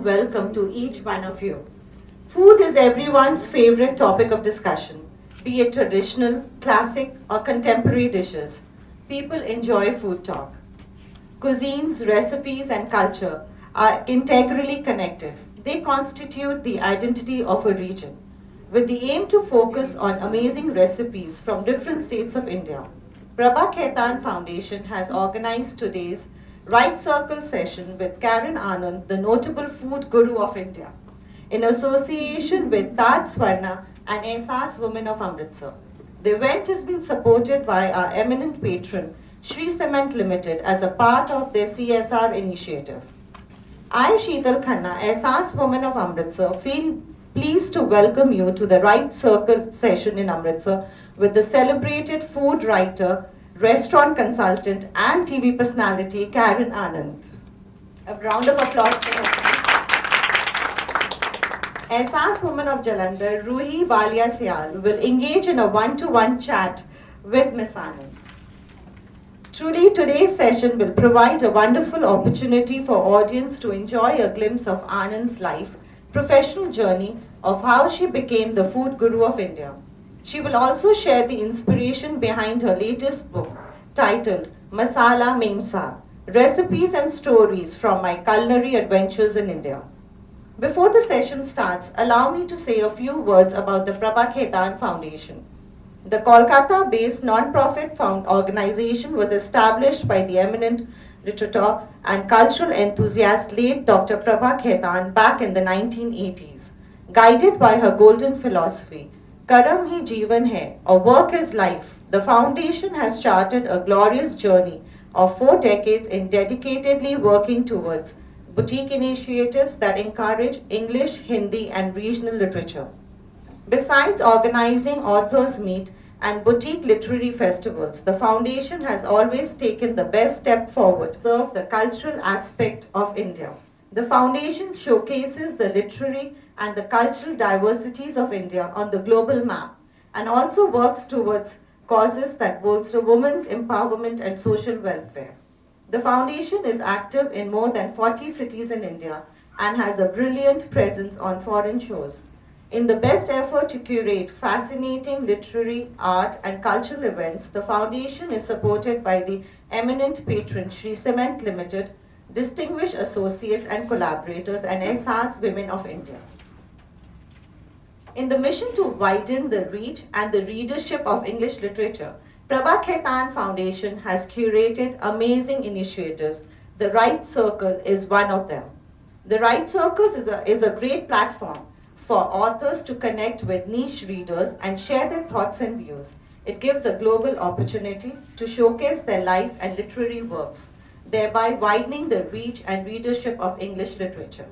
welcome to each one of you. Food is everyone's favorite topic of discussion, be it traditional, classic, or contemporary dishes. People enjoy food talk. Cuisines, recipes, and culture are integrally connected. They constitute the identity of a region. With the aim to focus on amazing recipes from different states of India, Prabha Khaitan Foundation has organized today's Right Circle session with Karen Anand, the notable food guru of India, in association with Taj Swarna and Ehsaas Women of Amritsar. The event has been supported by our eminent patron, Shri Cement Limited, as a part of their CSR initiative. I, Sheetal Khanna, Ehsaas Women of Amritsar, feel pleased to welcome you to the Right Circle session in Amritsar with the celebrated food writer, restaurant consultant, and TV personality Karen Anand. A round of applause for her. Ehsaas Woman of Jalandhar, Ruhi Walia Sial, will engage in a one-to-one chat with Ms. Anand. Truly, today's session will provide a wonderful opportunity for audience to enjoy a glimpse of Anand's life, professional journey of how she became the food guru of India. She will also share the inspiration behind her latest book titled Masala Memsa, Recipes and Stories from My Culinary Adventures in India. Before the session starts, allow me to say a few words about the Prabha Khaitan Foundation. The Kolkata-based non-profit organization was established by the eminent literature and cultural enthusiast late Dr. Prabha Khaitan back in the 1980s. Guided by her golden philosophy, Karam hi Jeevan hai, or work is life, the foundation has charted a glorious journey of 4 decades in dedicatedly working towards boutique initiatives that encourage English, Hindi, and regional literature. Besides organizing authors' meet and boutique literary festivals, the foundation has always taken the best step forward to serve the cultural aspect of India. The foundation showcases the literary and the cultural diversities of India on the global map and also works towards causes that bolster women's empowerment and social welfare. The foundation is active in more than 40 cities in India and has a brilliant presence on foreign shows. In the best effort to curate fascinating literary, art, and cultural events, the foundation is supported by the eminent patron Shri Cement Limited, distinguished associates and collaborators, and Ehsaas Women of India. In the mission to widen the reach and the readership of English literature, Prabha Khaitan Foundation has curated amazing initiatives. The Right Circle is one of them. The Right Circles is a great platform for authors to connect with niche readers and share their thoughts and views. It gives a global opportunity to showcase their life and literary works, thereby widening the reach and readership of English literature.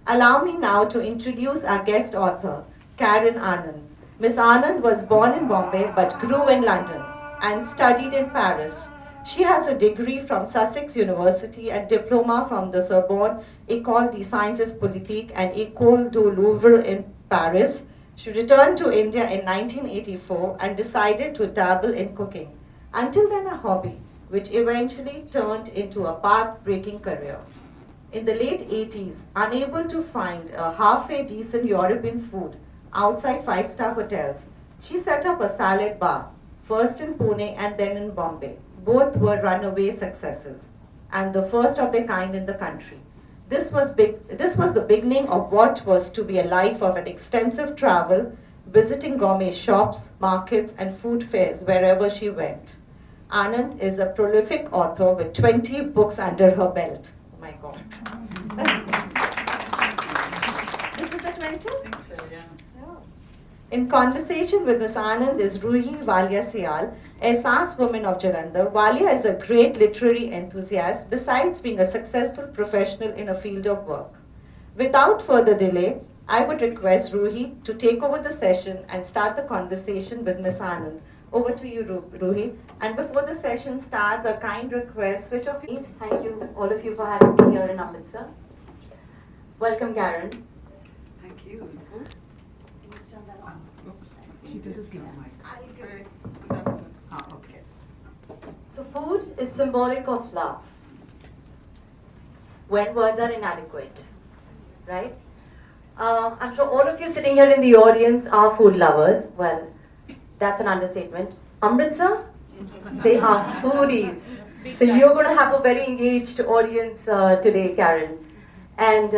Allow me now to introduce our guest author, Karen Anand. Ms. Anand was born in Bombay but grew in London and studied in Paris. She has a degree from Sussex University and diploma from the Sorbonne École des Sciences Politiques and École du Louvre in Paris. She returned to India in 1984 and decided to dabble in cooking, until then a hobby, which eventually turned into a path-breaking career. In the late 80s, unable to find a halfway decent European food outside 5-star hotels, she set up a salad bar, first in Pune and then in Bombay. Both were runaway successes and the first of their kind in the country. This was the beginning of what was to be a life of an extensive travel, visiting gourmet shops, markets, and food fairs wherever she went. Anand is a prolific author with 20 books under her belt. Oh my God. This is the 20? I think so, yeah. In conversation with Ms. Anand is Ruhi Walia Sial, Ehsaas Woman of Jalandhar. Walia is a great literary enthusiast besides being a successful professional in a field of work. Without further delay, I would request Ruhi to take over the session and start the conversation with Ms. Anand. Over to you, Ruhi. And before the session starts, a kind request, which of you... Thank you, all of you, for having me here in Amritsar. Welcome, Karen. Thank you. She can just give the mic. Okay. So food is symbolic of love. When words are inadequate, right? I'm sure all of you sitting here in the audience are food lovers. Well, that's an understatement. Amritsar, they are foodies. So you're going to have a very engaged audience today, Karen. And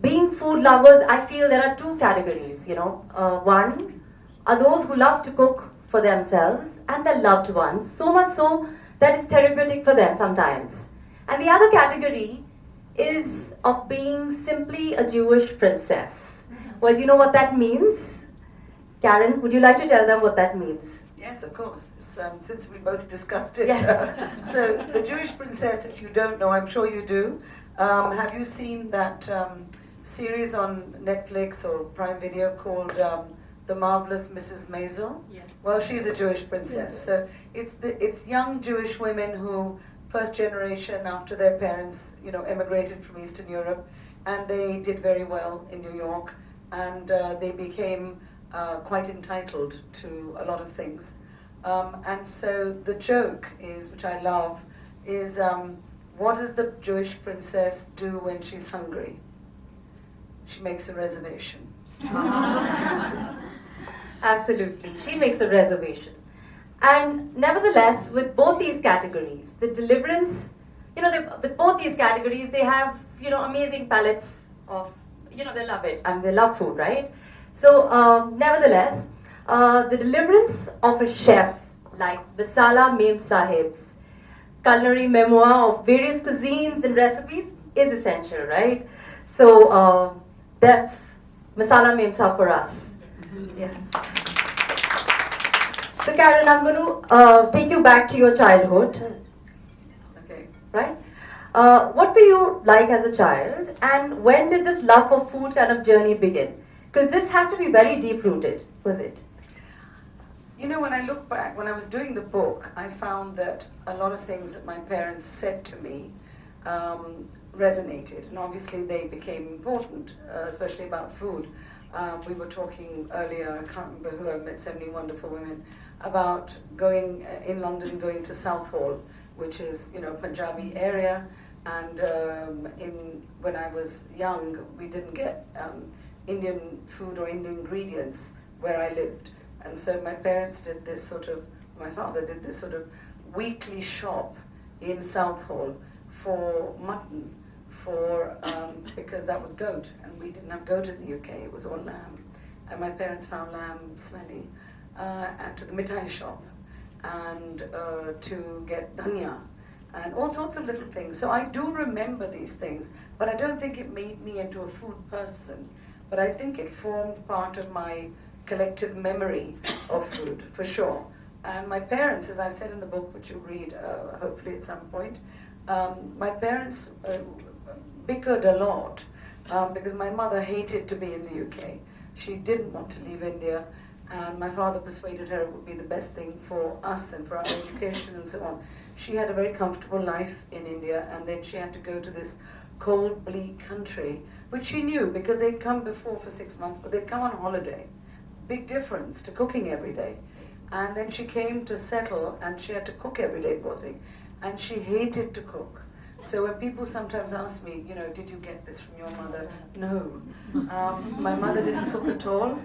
being food lovers, I feel there are two categories, you know. One are those who love to cook for themselves and their loved ones, so much so that it's therapeutic for them sometimes. And the other category is of being simply a Jewish princess. Well, do you know what that means? Karen, would you like to tell them what that means? Yes, of course. Since we both discussed it. Yes. So, the Jewish princess, if you don't know, I'm sure you do. Have you seen that series on Netflix or Prime Video called The Marvelous Mrs. Maisel? Yeah. Well, she's a Jewish princess. So it's young Jewish women who, first generation after their parents, emigrated from Eastern Europe, and they did very well in New York, and they became quite entitled to a lot of things. And so the joke is, which I love, is what does the Jewish princess do when she's hungry? She makes a reservation. Absolutely. She makes a reservation. And nevertheless, with both these categories, the deliverance, with both these categories, they have, amazing palettes of, they love it. And they love food, right? So, nevertheless, the deliverance of a chef like Masala Mem Sahib's culinary memoir of various cuisines and recipes is essential, right? So, that's Masala Mem Sah for us. Yes. So Karen, I'm going to take you back to your childhood, Okay. right? What were you like as a child, and when did this love for food kind of journey begin? Because this has to be very deep-rooted, was it? When I look back, when I was doing the book, I found that a lot of things that my parents said to me resonated, and obviously they became important, especially about food. We were talking earlier, I can't remember who, I've met so many wonderful women, about going in London, going to Southall, which is, Punjabi area, and when I was young, we didn't get Indian food or Indian ingredients where I lived. And so my parents did this my father did this sort of weekly shop in Southall for mutton, because that was goat, and we didn't have goat in the UK, it was all lamb. And my parents found lamb smelly, and to the mithai shop, and to get dhania, and all sorts of little things. So I do remember these things, but I don't think it made me into a food person. But I think it formed part of my collective memory of food, for sure. And my parents, as I've said in the book, which you'll read hopefully at some point, my parents bickered a lot because my mother hated to be in the UK. She didn't want to leave India, and my father persuaded her it would be the best thing for us and for our education and so on. She had a very comfortable life in India, and then she had to go to this cold, bleak country, which she knew because they'd come before for 6 months, but they'd come on holiday. Big difference to cooking every day. And then she came to settle, and she had to cook every day, poor thing. And she hated to cook. So when people sometimes ask me, did you get this from your mother? No. My mother didn't cook at all.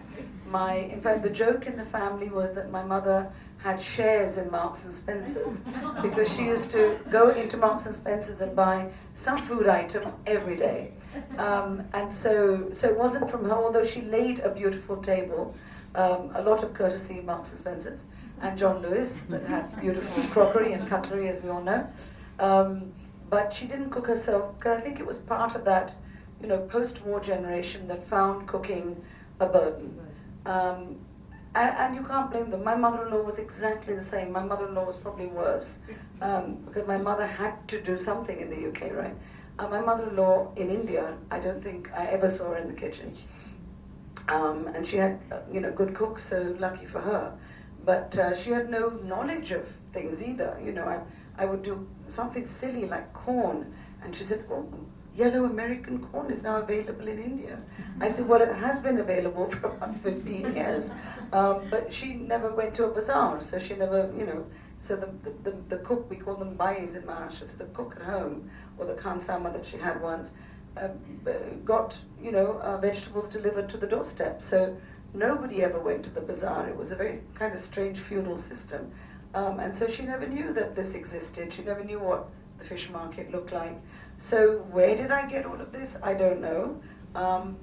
In fact, the joke in the family was that my mother had shares in Marks and Spencer's because she used to go into Marks and Spencer's and buy some food item every day. And so it wasn't from her, although she laid a beautiful table, a lot of courtesy Marks and Spencer's, and John Lewis, that had beautiful crockery and cutlery, as we all know. But she didn't cook herself, because I think it was part of that, post-war generation that found cooking a burden. And you can't blame them. My mother-in-law was exactly the same. My mother-in-law was probably worse, because my mother had to do something in the UK, right? My mother-in-law in India, I don't think I ever saw her in the kitchen. And she had, good cooks, so lucky for her. But she had no knowledge of things either. I would do something silly like corn, and she said, "Oh, yellow American corn is now available in India." I said, "Well, it has been available for about 15 years, but she never went to a bazaar, so she never, So the cook, we call them bais in Maharashtra, so the cook at home, or the khansama that she had once, got, vegetables delivered to the doorstep. So nobody ever went to the bazaar. It was a very kind of strange feudal system. And so she never knew that this existed. She never knew what the fish market looked like. So where did I get all of this? I don't know.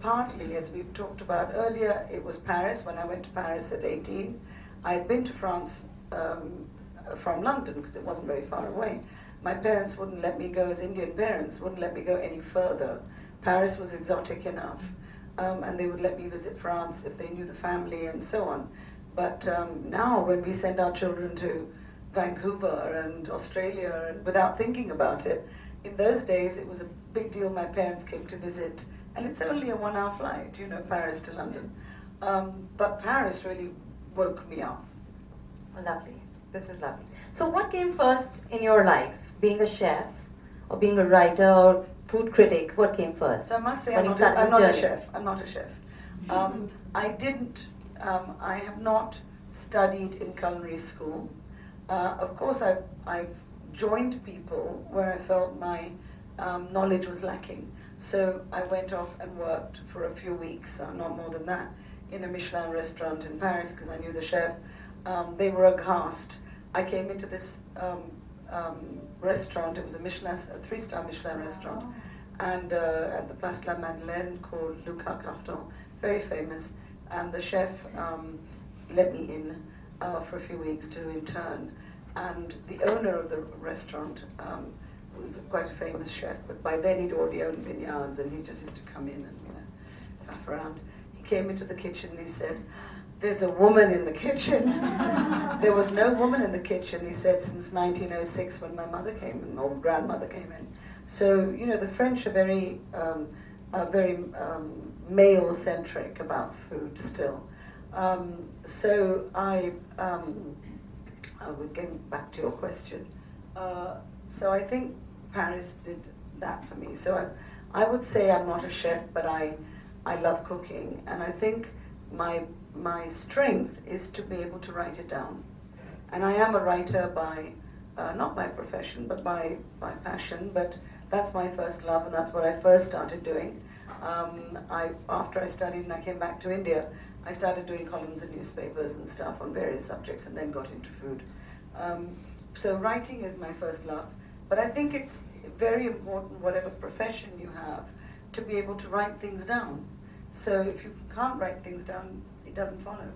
Partly, as we've talked about earlier, it was Paris. When I went to Paris at 18, I had been to France from London because it wasn't very far away. My parents wouldn't let me go, as Indian parents, wouldn't let me go any further. Paris was exotic enough, and they would let me visit France if they knew the family and so on. But now when we send our children to Vancouver and Australia and without thinking about it, in those days it was a big deal. My parents came to visit, and it's only a 1 hour flight, Paris to London. But Paris really woke me up. Oh, lovely. This is lovely. So what came first in your life? Being a chef or being a writer or food critic? What came first? So I must say when I'm you not, started I'm this not a journey? chef. I'm not a chef. I have not studied in culinary school. Of course, I've joined people where I felt my knowledge was lacking. So I went off and worked for a few weeks, not more than that, in a Michelin restaurant in Paris because I knew the chef. They were aghast. I came into this restaurant. It was a 3-star Michelin restaurant, and at the Place de la Madeleine, called Lucas Carton, very famous. And the chef let me in for a few weeks to intern. And the owner of the restaurant was quite a famous chef, but by then he'd already owned vineyards, and he just used to come in and faff around. He came into the kitchen and he said, "There's a woman in the kitchen." There was no woman in the kitchen, he said, since 1906 when my mother came in, or grandmother came in. So, the French are very male-centric about food still. So we're getting back to your question. So I think Paris did that for me. So I would say I'm not a chef, but I love cooking, and I think my strength is to be able to write it down. And I am a writer by, not by profession, but by passion, but that's my first love, and that's what I first started doing. After I studied and I came back to India, I started doing columns in newspapers and stuff on various subjects, and then got into food. So writing is my first love, but I think it's very important, whatever profession you have, to be able to write things down. So if you can't write things down, it doesn't follow.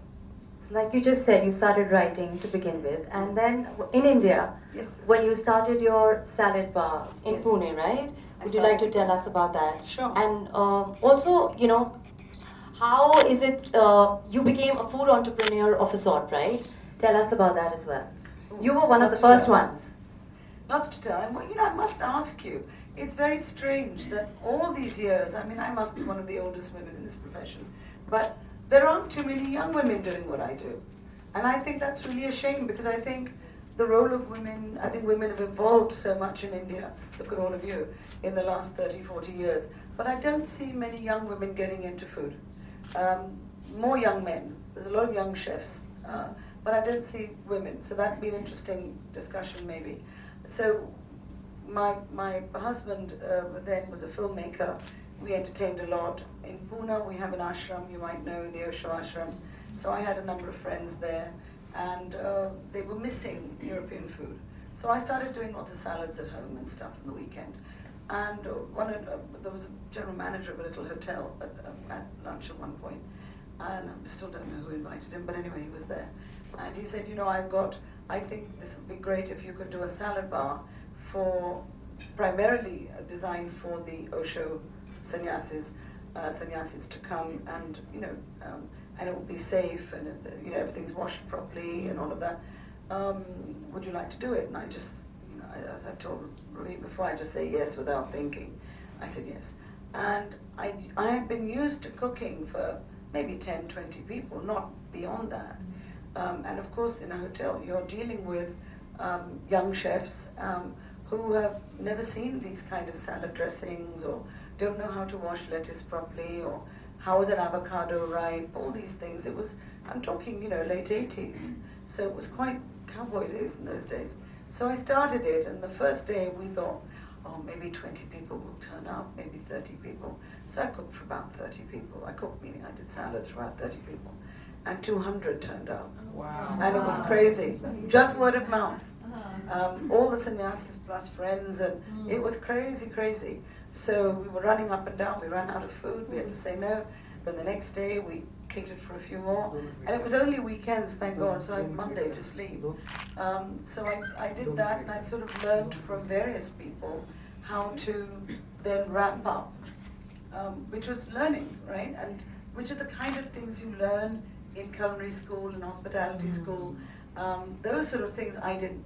So like you just said, you started writing to begin with, and then in India, Yes. when you started your salad bar in Yes. Pune, right? I Would you like to started- tell us about that? Sure. And also, how is it you became a food entrepreneur of a sort, right? Tell us about that as well. You were one of the Lots to first tell. ones. Lots to tell. And I must ask you, it's very strange that all these years, I must be one of the oldest women in this profession, but there aren't too many young women doing what I do. And I think that's really a shame, because I think the role of women, I think women have evolved so much in India, look at all of you, in the last 30, 40 years. But I don't see many young women getting into food. More young men. There's a lot of young chefs, but I don't see women. So that'd be an interesting discussion maybe. So my husband then was a filmmaker. We entertained a lot. In Pune we have an ashram, you might know, the Osho ashram. So I had a number of friends there, and they were missing European food. So I started doing lots of salads at home and stuff on the weekend. And there was a general manager of a little hotel at lunch at one point, and I still don't know who invited him, but anyway, he was there. And he said, I think this would be great if you could do a salad bar primarily designed for the Osho sannyasis to come, and and it would be safe, and everything's washed properly and all of that. Would you like to do it? And I just, as I told Rui before, I just say yes without thinking. I said yes. And I have been used to cooking for maybe 10, 20 people, not beyond that. And of course, in a hotel, you're dealing with young chefs who have never seen these kind of salad dressings, or don't know how to wash lettuce properly, or how is an avocado ripe, all these things. I'm talking, late 80s. So it was quite cowboy days in those days. So I started it, and the first day we thought, oh maybe 20 people will turn up, maybe 30 people. So I cooked for about 30 people. I cooked meaning I did salads for about 30 people. And 200 turned out. Wow. And it was crazy. Just word of mouth. All the sannyasis plus friends, and it was crazy, crazy. So we were running up and down. We ran out of food. We had to say no. Then the next day we catered for a few more. And it was only weekends, thank God, so I had Monday to sleep. So I did that, and I sort of learned from various people how to then ramp up, which was learning, right? And which are the kind of things you learn in culinary school and hospitality school. Those sort of things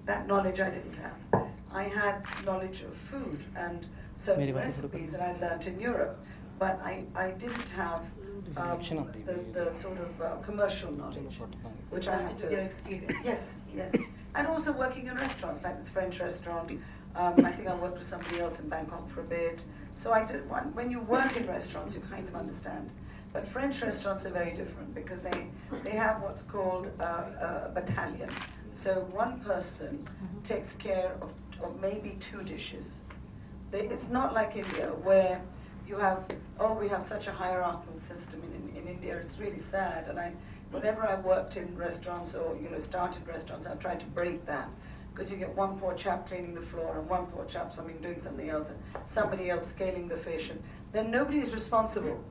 that knowledge I didn't have. I had knowledge of food and certain recipes that I'd learned in Europe, but I didn't have the sort of commercial knowledge, which I had to. With your experience. Yes, yes. And also working in restaurants, like this French restaurant. I think I worked with somebody else in Bangkok for a bit. So when you work in restaurants, you kind of understand. But French restaurants are very different because they have what's called a battalion. So one person takes care of maybe 2 dishes. It's not like India where you have, we have such a hierarchical system in India. It's really sad. And whenever I worked in restaurants or started restaurants, I've tried to break that. Because you get one poor chap cleaning the floor and one poor chap doing something else and somebody else scaling the fish, and then nobody is responsible.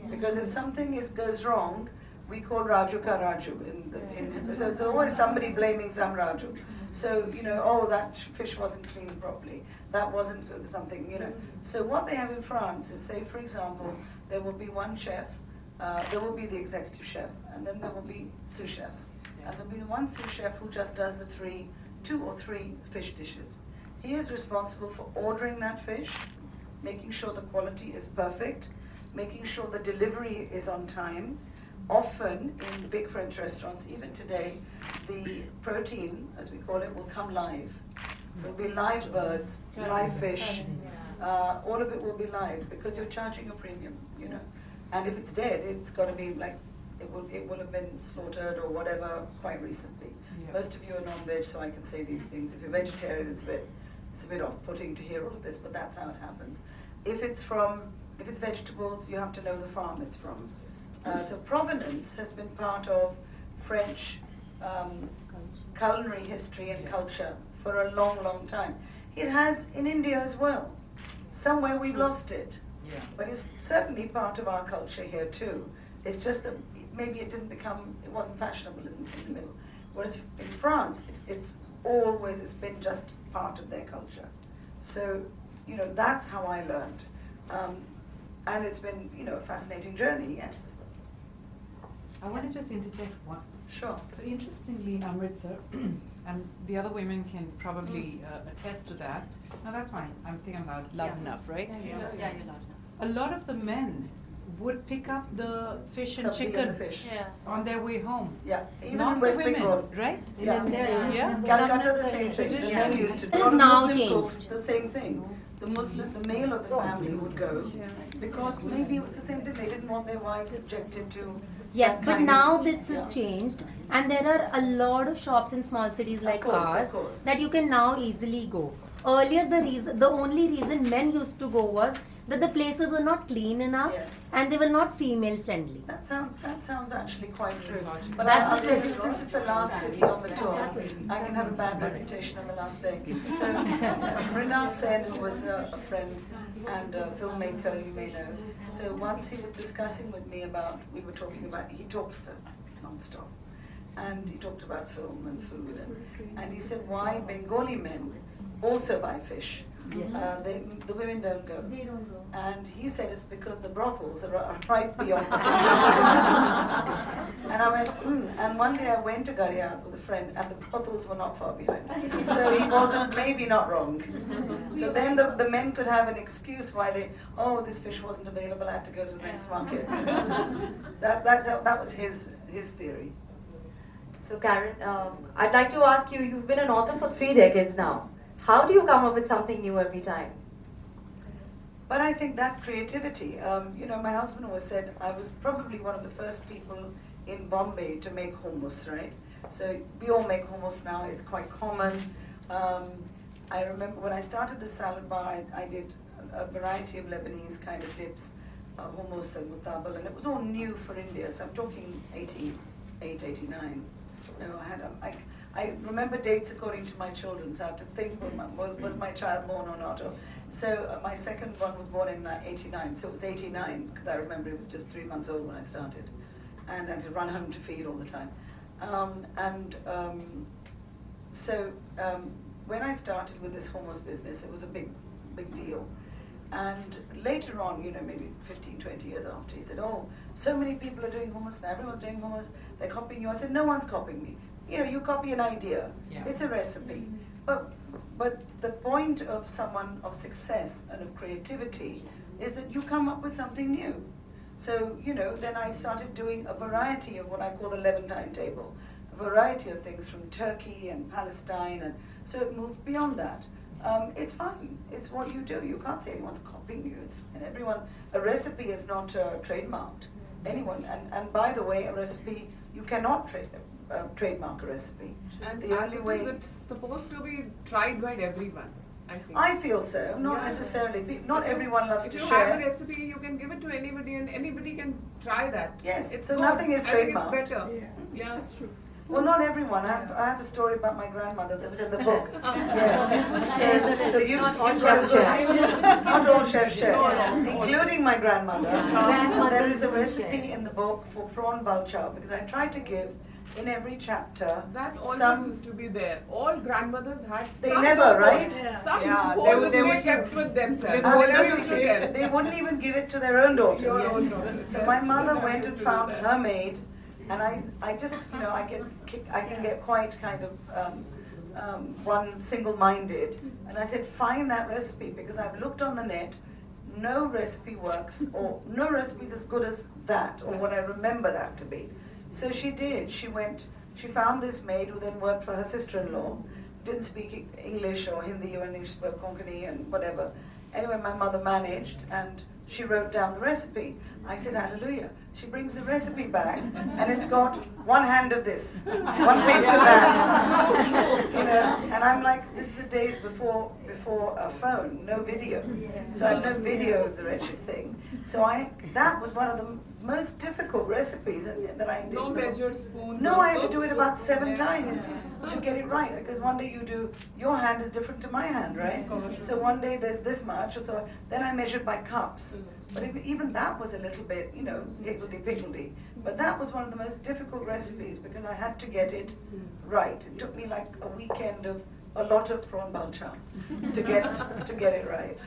Because if something goes wrong, we call Raju ka Raju. So it's always somebody blaming some Raju. So, that fish wasn't cleaned properly. That wasn't something, So what they have in France is, say, for example, there will be one chef, there will be the executive chef, and then there will be sous chefs. And there'll be one sous chef who just does the 2 or 3 fish dishes. He is responsible for ordering that fish, making sure the quality is perfect, making sure the delivery is on time. Often in big French restaurants, even today, the protein, as we call it, will come live. So it'll be live birds, live fish, all of it will be live because you're charging a premium, And if it's dead, it's got to be like, it will have been slaughtered or whatever quite recently. Yeah. Most of you are non-veg, so I can say these things. If you're vegetarian, it's a bit off-putting to hear all of this, but that's how it happens. If it's vegetables, you have to know the farm it's from. So provenance has been part of French culinary history and culture for a long, long time. It has in India as well. Somewhere we've lost it, but it's certainly part of our culture here too. It's just that maybe it wasn't fashionable in the middle. Whereas in France, it's been just part of their culture. So, that's how I learned. And it's been, a fascinating journey, yes. I want to just interject one. Sure. So interestingly, in Amritsar, and the other women can probably attest to that. No, that's fine. I think I'm loud enough, right? Yeah, you're loud enough. A lot of the men would pick up the fish and Subsidy chicken the fish. on their way home. Yeah, even Not in the West women, Bengal. right? Yeah. Calcutta, the same thing. The men used to do. It is now Muslim changed. cooks, the same thing. The male of the family would go because maybe it was the same thing. They didn't want their wives subjected to. Yes, that but kind now of- this has changed, and there are a lot of shops in small cities like course, of ours course. that you can now easily go. Earlier, the only reason men used to go was that the places were not clean enough Yes. and they were not female friendly. That sounds actually quite true. But That's I'll the tell you, truth. since it's the last city on the tour, I can have a bad reputation on the last day. So Mrinal Sen, who was a friend and a filmmaker, you may know. So once he was discussing with me he talked for non-stop. And he talked about film and food. And he said, why Bengali men also buy fish? The women don't go. They don't go. And he said it's because the brothels are right beyond the fish market. And I went, And one day I went to Gariyat with a friend, and the brothels were not far behind. So he wasn't, maybe not wrong. So then the men could have an excuse why this fish wasn't available, I had to go to the next market. So that was his theory. So Karen, I'd like to ask you, you've been an author for 3 decades now. How do you come up with something new every time? But I think that's creativity. My husband always said I was probably one of the first people in Bombay to make hummus, right? So we all make hummus now, it's quite common. I remember when I started the salad bar, I did a variety of Lebanese kind of dips, hummus and mutabal, and it was all new for India. So I'm talking 88, 89. No, I remember dates according to my children, so I have to think, was my child born or not? So my second one was born in 89, so it was 89, because I remember it was just 3 months old when I started. And I had to run home to feed all the time. So when I started with this hummus business, it was a big deal. And later on, maybe 15, 20 years after, he said, oh, so many people are doing hummus now, everyone's doing hummus, they're copying you. I said, no one's copying me. You copy an idea, it's a recipe. But the point of someone of success and of creativity is that you come up with something new. So, then I started doing a variety of what I call the Levantine table, a variety of things from Turkey and Palestine, and so it moved beyond that. It's fine. It's what you do. You can't say anyone's copying you. It's fine. A recipe is not trademarked. Anyone, and by the way, a recipe, you cannot trademark a recipe. And the only way it's supposed to be tried by everyone, I think. I feel so. Not necessarily. Not everyone loves to If you share. have a recipe, you can give it to anybody, and anybody can try that. Yes. It's So good. nothing is I think trademarked. It's better. Yeah, that's true. Well, not everyone. I have a story about my grandmother that's in the book. Yes. So you Not all you've chefs got share. to- Not all chefs share, including my grandmother. And there is a Grandmothers recipe share. in the book for prawn balchao, because I tried to give in every chapter That always some. used to be there. All grandmothers had They some never, cookbook. right? Some Yeah, cookbook they which would they kept with themselves. with Whatever you Absolutely. get. They wouldn't even give it to their own daughters. Your own daughters. So Yes, my mother I went used and to do found that. her maid, and I just, I can get quite kind of one single-minded, and I said, find that recipe, because I've looked on the net, no recipe works, or no recipe is as good as that, or what I remember that to be. So she did. She found this maid who then worked for her sister-in-law, didn't speak English or Hindi or anything, she spoke Konkani and whatever. Anyway, my mother managed, and she wrote down the recipe. I said, hallelujah. She brings the recipe back, and it's got one hand of this, one pinch of that, and I'm like, this is the days before a phone, no video. So I have no video of the wretched thing. So that was one of the most difficult recipes that I did. No measured spoons. No, I had to also. do it about 7 times to get it right, because one day your hand is different to my hand, right? So one day there's this much, so then I measured by cups. But even that was a little bit, higgledy-piggledy. But that was one of the most difficult recipes, because I had to get it right. It took me like a weekend of a lot of prawn balchao to get it right.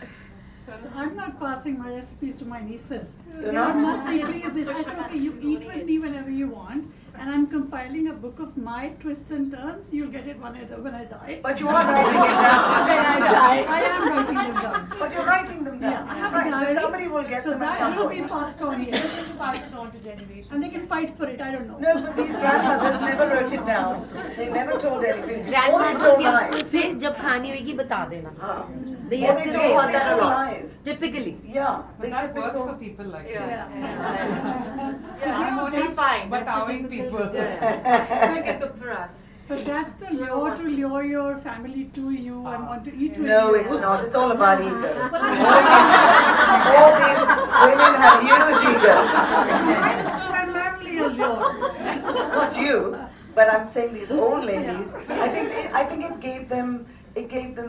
So I'm not passing my recipes to my nieces. You're I'm not? not saying, please this. I said, okay, you eat with me whenever you want. And I'm compiling a book of my twists and turns. You'll get it when I die. But you are writing it down. When I die, I am writing them down. But you're writing them down. Yeah, I have a Right, so diary, somebody will get so them at that some will be point. passed on, yes. Pass it on to generations. And they can fight for it, I don't know. No, but these grandmothers never wrote it down. They never told anybody. Or they Grandmothers told used to lies. say, जब खानी होगी बता देना. हाँ. They Or used they to told say they told lies. typically. Yeah, they But that works for typical. people like Yeah. I'm only It's fine. Batawing people. You can cook for us. But that's the lure to lure your family to you and want to eat with you. No, it's not. It's all about ego. All these women have huge egos. It's primarily a lure. Not you, but I'm saying these old ladies. I think it gave them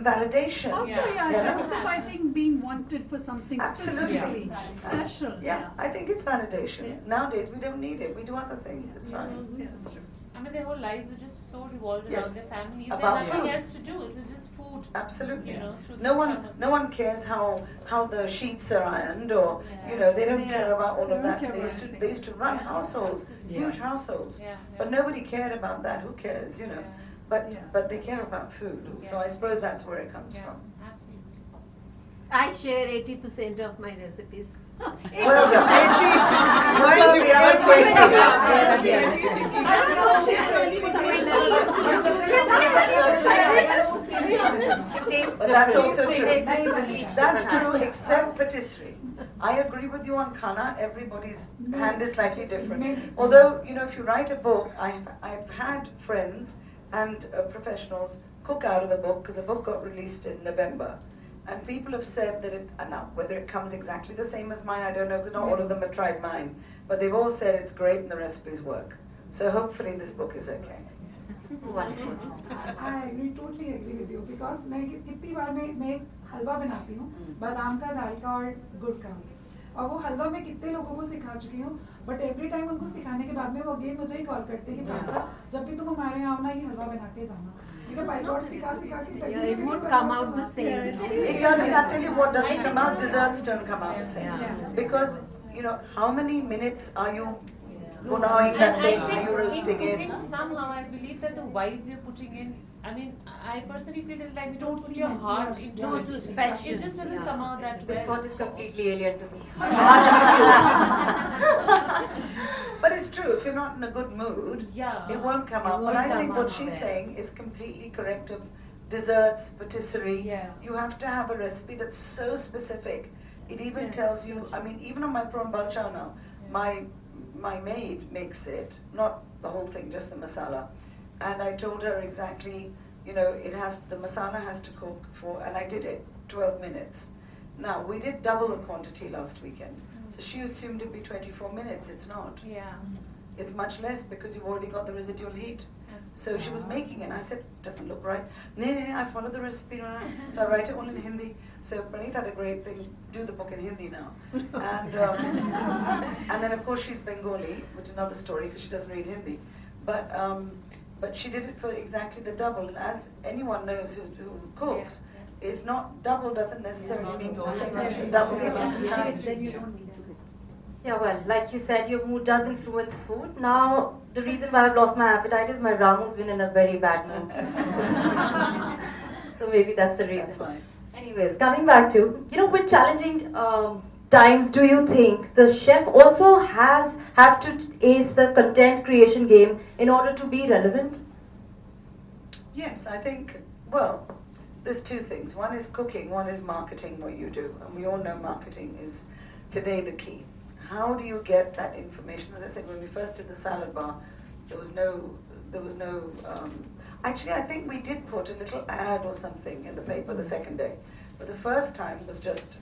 validation. Also, You yeah, know? so I think being wanted for something Absolutely. specifically special. Yeah, I think it's validation. Nowadays we don't need it. We do other things. It's fine. Yeah, that's true. I mean, their whole lives were just so revolved Yes. around their families. About They had nothing food. else to do. It was just food. Absolutely. Through No the one, summer. no one cares how the sheets are ironed, or they don't care about all of that. They used to run households, huge households, Yeah, but nobody cared about that. Who cares, Yeah. But they care about food. So I suppose that's where it comes Yeah, from. absolutely. I share 80% of my recipes. Well done. What about the other 20? It tastes But that's different. also It true. tastes different each That's different true, time. except patisserie. I agree with you on khana. Everybody's hand is slightly different. Although, if you write a book, I've had friends and professionals cook out of the book because the book got released in November. And people have said that now whether it comes exactly the same as mine, I don't know, because not all of them have tried mine. But they've all said it's great and the recipes work. So hopefully this book is okay. Wonderful. I totally agree with you because मैं कितनी बार मैं एक हलवा बनाती हूँ बादाम का, दाल का और गुड़ का, और वो हलवा मैं कितने लोगों को सिखा चुकी हूँ, बट एवरी टाइम उनको सिखाने के बाद में वो अगेन मुझे ही कॉल करते हैं कि पापा जब भी तुम हमारे यहाँ आओ ना ये हलवा बना के जाना, because I got सिखा के It won't come out the same. It doesn't. I'll tell you what doesn't come out. Desserts don't come out the same. Because, you know, how many minutes are you allowing that thing? Are you roasting it? Somehow I believe that the vibes you're putting in, I mean, I personally feel that like you don't put your heart into it. It just doesn't come out that This well. thought is completely alien to me. But it's true, if you're not in a good mood, Yeah. it won't come out. But I think what she's saying is completely correct of desserts, patisserie. Yes. You have to have a recipe that's so specific. It even tells you, I mean, even on my prawn balchao now, my maid makes it, not the whole thing, just the masala. And I told her exactly, you know, the masala has to cook for, and I did it 12 minutes. Now, we did double the quantity last weekend. So she assumed it'd be 24 minutes. It's not. Yeah. It's much less because you've already got the residual heat. So she was making it. I said, doesn't look right. No, I followed the recipe. So I write it all in Hindi. So Praneeth had a great thing, do the book in Hindi now. And then of course she's Bengali, which is another story because she doesn't read Hindi. But she did it for exactly the double. And as anyone knows who cooks, it's not double doesn't necessarily mean the same double the amount of time. Yeah, well, like you said, your mood does influence food. Now, the reason why I've lost my appetite is my Ramu's been in a very bad mood. So maybe that's the reason. That's fine. Anyways, coming back to, you know, with challenging times, do you think the chef also have to ace the content creation game in order to be relevant? Yes, I think, well, there's two things. One is cooking, one is marketing what you do. And we all know marketing is today the key. How do you get that information? As I said, when we first did the salad bar, there was no, actually I think we did put a little ad or something in the paper the second day. But the first time was just,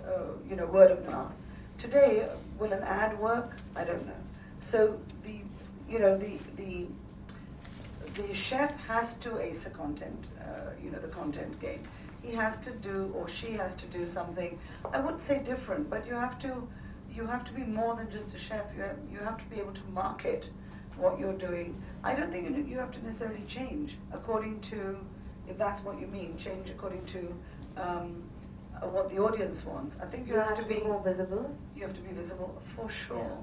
you know, word of mouth. Today, will an ad work? I don't know. So the chef has to ace a content, the content game. He has to do, or she has to do something, I wouldn't say different, but you have to be more than just a chef. You have to be able to market what you're doing. I don't think you have to necessarily change according to, if that's what you mean, change according to what the audience wants. I think you have to be more visible. You have to be visible for sure.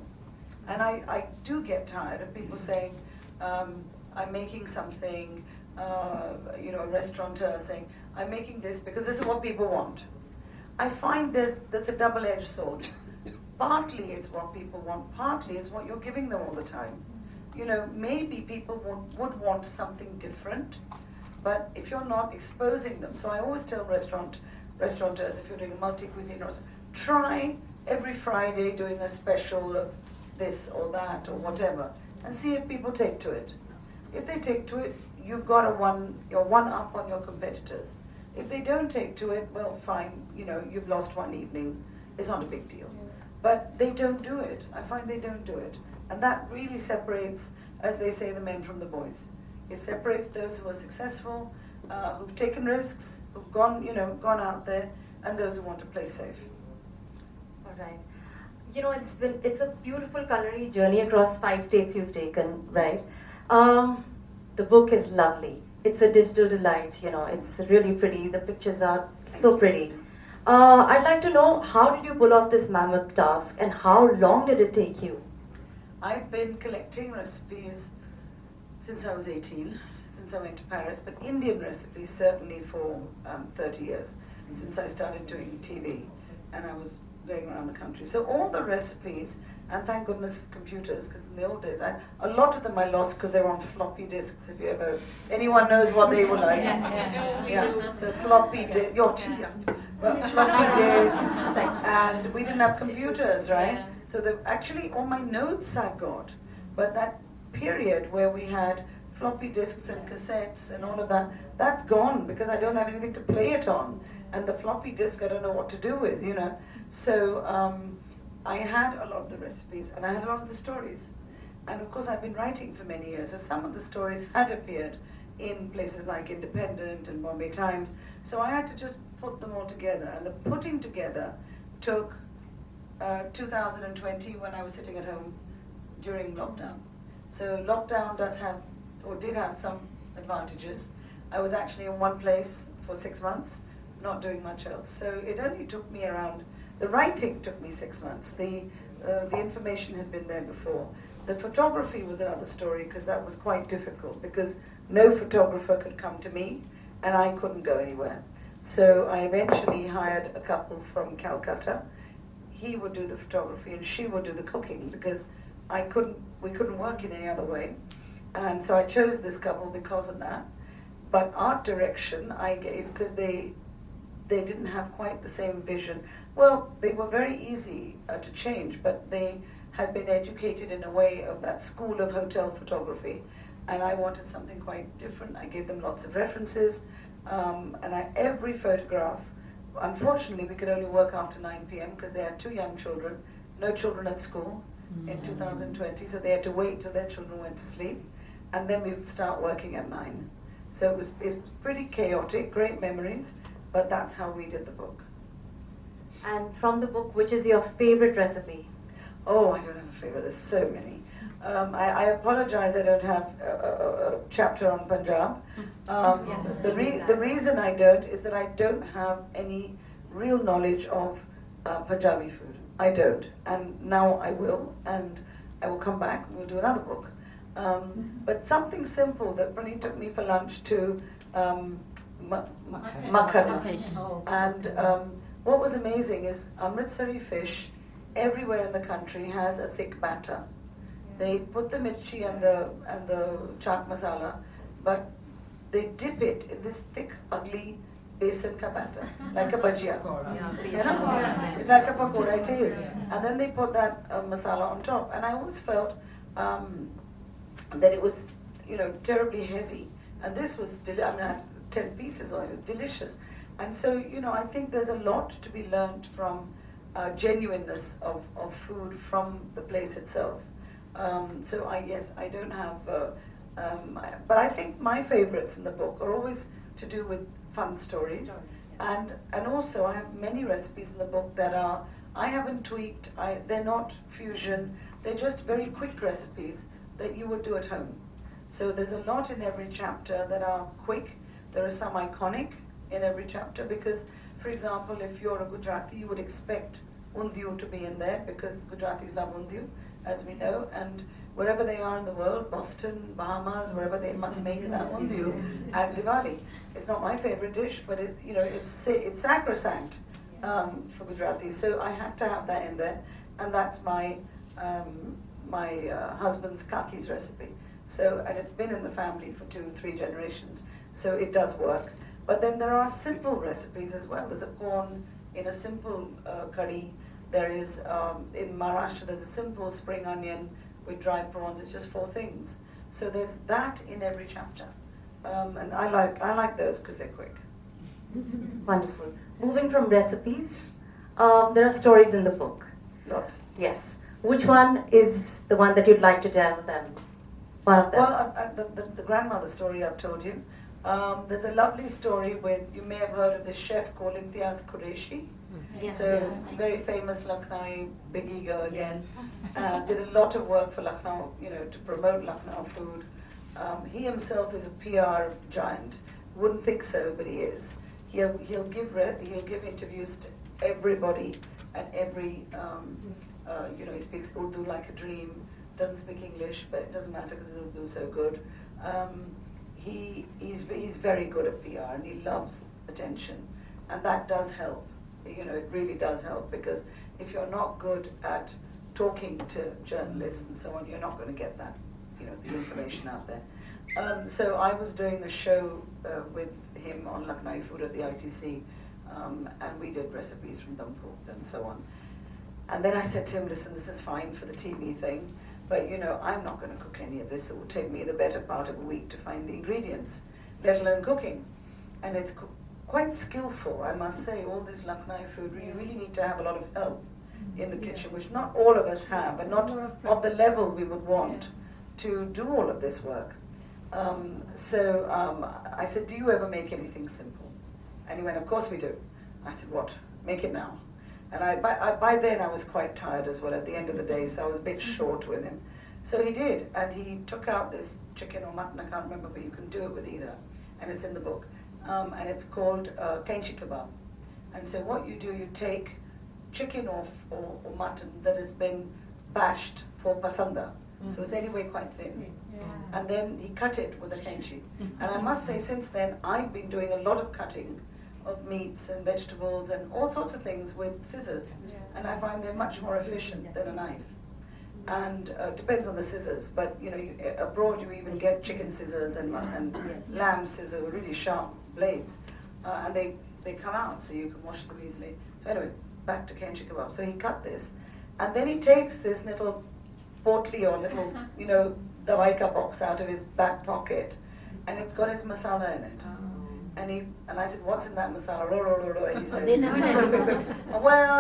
Yeah. And I do get tired of people saying, I'm making something, a restaurateur saying, I'm making this because this is what people want. I find that's a double-edged sword. Partly it's what people want, partly it's what you're giving them all the time. You know, maybe people would want something different, but if you're not exposing them, so I always tell restaurateurs, if you're doing a multi-cuisine restaurant, try every Friday doing a special of this or that or whatever, and see if people take to it. If they take to it, you've got you're one up on your competitors. If they don't take to it, well, fine, you've lost one evening. It's not a big deal. But they don't do it. I find they don't do it. And that really separates, as they say, the men from the boys. It separates those who are successful, who've taken risks, who've gone out there, and those who want to play safe. All right. You know, it's a beautiful culinary journey across 5 states you've taken, right? The book is lovely. It's a digital delight, it's really pretty. The pictures are so pretty. I'd like to know, how did you pull off this mammoth task and how long did it take you? I've been collecting recipes since I was 18, since I went to Paris, but Indian recipes certainly for 30 years, since I started doing TV and I was going around the country. So all the recipes, and thank goodness for computers, because in the old days, a lot of them I lost because they were on floppy disks, anyone knows what they were like. Yeah, so floppy disks, you're too young. Well, floppy disks, and we didn't have computers, right? So actually all my notes I've got, but that period where we had floppy disks and cassettes and all of that, that's gone because I don't have anything to play it on. And the floppy disk, I don't know what to do with, you know. So I had a lot of the recipes and I had a lot of the stories. And of course, I've been writing for many years, so some of the stories had appeared in places like Independent and Bombay Times. So I had to just put them all together. And the putting together took 2020 when I was sitting at home during lockdown. So lockdown did have some advantages. I was actually in one place for 6 months, not doing much else. So it only took me around, the writing took me 6 months. The information had been there before. The photography was another story because that was quite difficult because no photographer could come to me and I couldn't go anywhere. So I eventually hired a couple from Calcutta. He would do the photography and she would do the cooking because we couldn't work in any other way. And so I chose this couple because of that. But art direction I gave because they didn't have quite the same vision. Well, they were very easy to change, but they had been educated in a way of that school of hotel photography. And I wanted something quite different. I gave them lots of references. Every photograph, unfortunately, we could only work after 9 p.m. because they had 2 young children, no children at school in 2020. So they had to wait till their children went to sleep. And then we would start working at 9. So it was pretty chaotic, great memories, but that's how we did the book. And from the book, which is your favorite recipe? Oh, I don't have a favorite, there's so many. I apologize I don't have a chapter on Punjab. Yes, The reason I don't is that I don't have any real knowledge of Punjabi food. I don't. And now I will, and I will come back and we'll do another book. But something simple that Praneet took me for lunch to makhana. And what was amazing is Amritsari fish everywhere in the country has a thick batter. They put the mirchi and the chaat masala, but they dip it in this thick, ugly besan ka batter, like a bhajia. You know? It's like a pakoda, it is. And then they put that masala on top. And I always felt that it was, terribly heavy. And this was, I had 10 pieces, it was delicious. And so, I think there's a lot to be learned from genuineness of food from the place itself. So I don't have, but I think my favorites in the book are always to do with fun stories. And also I have many recipes in the book that I haven't tweaked, they're not fusion, they're just very quick recipes that you would do at home. So there's a lot in every chapter that are quick. There are some iconic in every chapter because, for example, if you're a Gujarati, you would expect undiyu to be in there because Gujaratis love undiyu, as we know, and wherever they are in the world, Boston, Bahamas, wherever, they must make that undiyu at Diwali. It's not my favorite dish, but it's sacrosanct for Gujaratis. So I had to have that in there, and that's my husband's kaki's recipe. So, and it's been in the family for 2 or 3 generations, so it does work. But then there are simple recipes as well. There's a corn in a simple curry. There is, in Maharashtra, there's a simple spring onion with dried prawns. It's just 4 things. So there's that in every chapter. And I like those because they're quick. Wonderful. Moving from recipes, there are stories in the book. Lots. Yes. Which one is the one that you'd like to tell them? One of them. Well, the grandmother story I've told you. There's a lovely story with, you may have heard of this chef called Imtiaz Qureshi. Yes. So, very famous Lucknowi big ego again. Did a lot of work for Lucknow, to promote Lucknow food. He himself is a PR giant. Wouldn't think so, but he is. He'll give interviews to everybody and every, he speaks Urdu like a dream. Doesn't speak English, but it doesn't matter because his Urdu is so good. He's very good at PR and he loves attention, and that does help. It really does help because if you're not good at talking to journalists and so on, you're not going to get that, the information out there. So I was doing a show with him on Lucknowi food at the ITC, and we did recipes from dum pork and so on. And then I said to him, listen, this is fine for the TV thing, But I'm not going to cook any of this. It will take me the better part of a week to find the ingredients, let alone cooking. And it's quite skillful, I must say. All this Lucknow food, you really need to have a lot of help in the kitchen, which not all of us have, and not of the level we would want to do all of this work. So I said, do you ever make anything simple? And he went, of course we do. I said, what? Make it now. And by then I was quite tired as well at the end of the day, so I was a bit short with him. So he did, and he took out this chicken or mutton, I can't remember, but you can do it with either, and it's in the book. And it's called kainchi kebab. And so what you do, you take chicken or mutton that has been bashed for pasanda, so it's anyway quite thin. And then he cut it with a kainchi. And I must say, since then, I've been doing a lot of cutting of meats and vegetables and all sorts of things with scissors. And I find they're much more efficient than a knife. And it depends on the scissors, but abroad you even get chicken scissors and lamb scissors with really sharp blades. And they come out so you can wash them easily. So anyway, back to kainchi kebab. So he cut this, and then he takes this little potli or little, dawai ka box out of his back pocket, and it's got his masala in it. And I said, what's in that masala? And he says, well,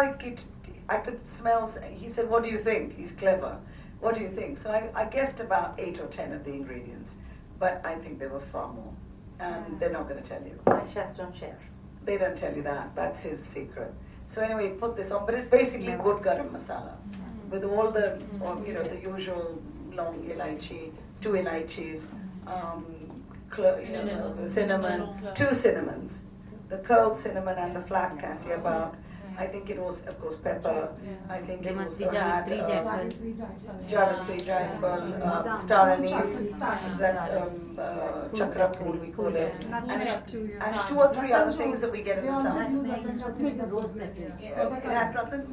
I could smell. He said, what do you think? He's clever. What do you think? So I guessed about 8 or 10 of the ingredients, but I think there were far more, and they're not going to tell you. Chefs don't share. They don't tell you that. That's his secret. So anyway, put this on, but it's basically good garam masala with all the, the usual long elaichi, 2 elaichis, cinnamon, 2 cinnamons, the curled cinnamon and the flat cassia bark. I think it was, of course, pepper. I think it also had Javitri, Jaifal, star anise, that chakra pool we call it, and 2 or 3 other things that we get in the south. It had rather,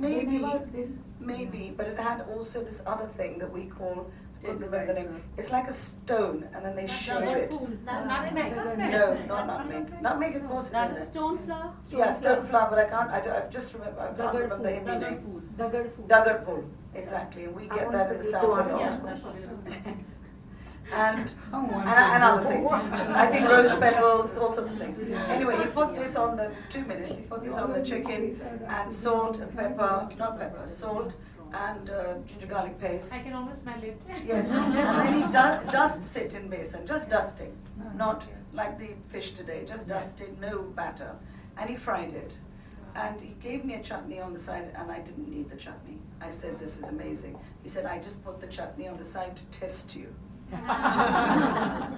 maybe, but it had also this other thing that we call, I couldn't remember the name. It's like a stone, and then they shape it. Nutmeg. No, not nutmeg. Nutmeg, of course, is in there. Stone flour? Yeah, stone flour, but I can't remember the Hindi name. Dagar pul, exactly. And we get that in the south a lot. and other things. I think rose petals, all sorts of things. Anyway, he put this on the 2 minutes. He put this on the chicken and salt and pepper, not pepper, salt and ginger garlic paste. I can almost smell it. Yes, and then he dusts it in besan, just dusting, not like the fish today, just dusted, no batter. And he fried it. And he gave me a chutney on the side, and I didn't need the chutney. I said, this is amazing. He said, I just put the chutney on the side to test you. I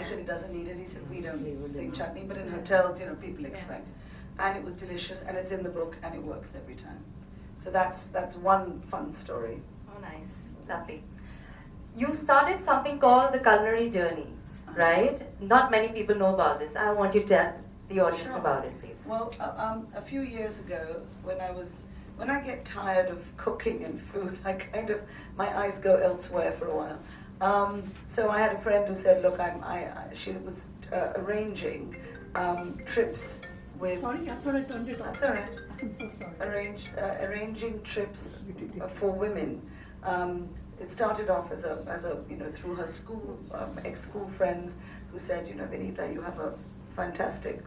said, he doesn't need it. He said, we don't think chutney, but in hotels, people expect. And it was delicious, and it's in the book, and it works every time. So that's one fun story. Oh, nice. Lovely. You started something called the Culinary Journeys, right? Not many people know about this. I want you to tell the audience about it, please. Well, a few years ago, when I get tired of cooking and food, my eyes go elsewhere for a while. So I had a friend who said, look, she was arranging trips with... Sorry, I thought I turned it off. That's all right. I'm so sorry. Arranging trips for women. It started off as a through her school, ex-school friends who said, Vinitha, you have a fantastic,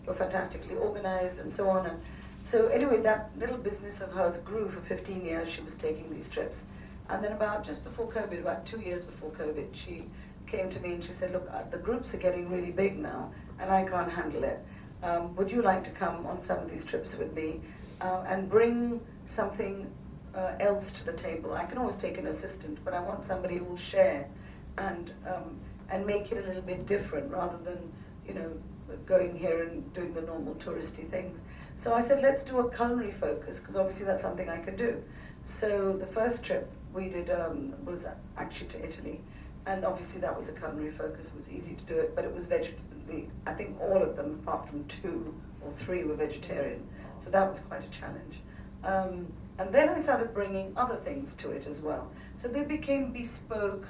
you're fantastically organized and so on. And so anyway, that little business of hers grew for 15 years. She was taking these trips. And then just before COVID, about 2 years before COVID, she came to me and she said, look, the groups are getting really big now and I can't handle it. Would you like to come on some of these trips with me and bring something else to the table? I can always take an assistant, but I want somebody who will share and make it a little bit different rather than, going here and doing the normal touristy things. So I said, let's do a culinary focus, because obviously that's something I can do. So the first trip we did was actually to Italy. And obviously that was a culinary focus. It was easy to do it, but it was I think all of them, apart from 2 or 3, were vegetarian. So that was quite a challenge. And then I started bringing other things to it as well. So they became bespoke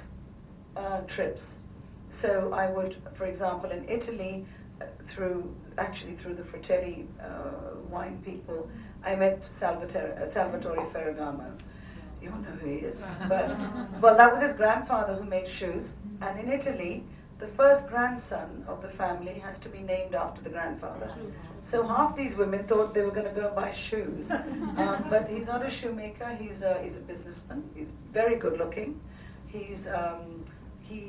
trips. So I would, for example, in Italy, through the Fratelli wine people, I met Salvatore Ferragamo. You all know who he is. But, well, that was his grandfather who made shoes. And in Italy, the first grandson of the family has to be named after the grandfather. So half these women thought they were going to go and buy shoes. But he's not a shoemaker, he's a businessman. He's very good looking. He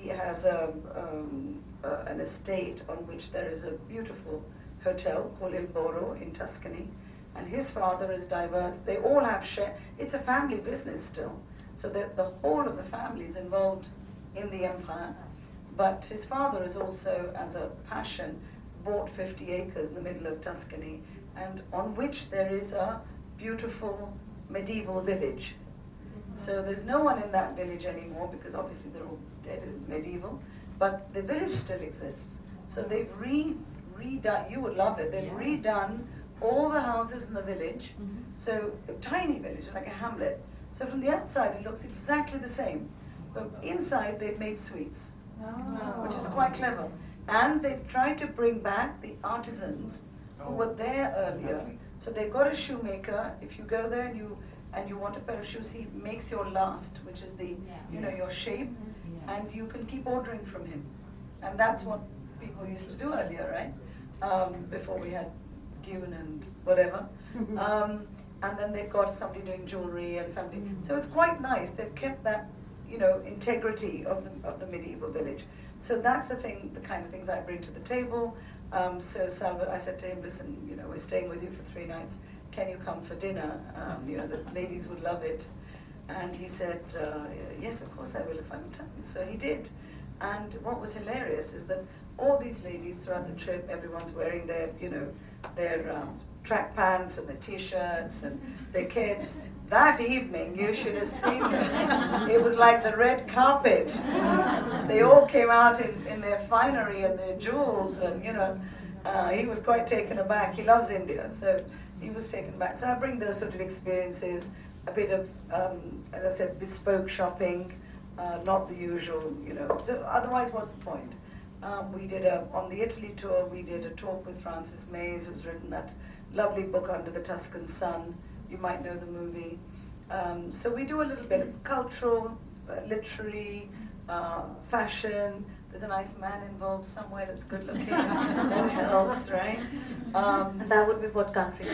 has an estate on which there is a beautiful hotel called Il Boro in Tuscany. And his father is diverse. They all have share. It's a family business still. So the whole of the family is involved in the empire. But his father is also, as a passion, bought 50 acres in the middle of Tuscany, and on which there is a beautiful medieval village. So there's no one in that village anymore, because obviously they're all dead, it was medieval, but the village still exists. So they've redone, you would love it, they've redone all the houses in the village, so a tiny village, like a hamlet. So from the outside it looks exactly the same, but inside they've made suites, which is quite clever. And they've tried to bring back the artisans who were there earlier. So they've got a shoemaker. If you go there and you want a pair of shoes, he makes your last, which is the your shape, and you can keep ordering from him. And that's what people used to do earlier, right? Before we had Dune and whatever. And then they've got somebody doing jewelry and somebody. So it's quite nice. They've kept that integrity of the medieval village. So that's the kind of things I bring to the table. So Salva, I said to him, listen, we're staying with you for 3 nights. Can you come for dinner? The ladies would love it. And he said, yes, of course I will if I'm in town. So he did. And what was hilarious is that all these ladies throughout the trip, everyone's wearing their track pants and their t-shirts and their kids. That evening, you should have seen them. It was like the red carpet. They all came out in their finery and their jewels, and he was quite taken aback. He loves India, so he was taken aback. So I bring those sort of experiences, a bit of, as I said, bespoke shopping, not the usual, So otherwise, what's the point? We did on the Italy tour, we did a talk with Francis Mays, who's written that lovely book Under the Tuscan Sun. You might know the movie. So we do a little bit of cultural, literary, fashion. There's a nice man involved somewhere that's good looking. That helps, right? And that would be what country?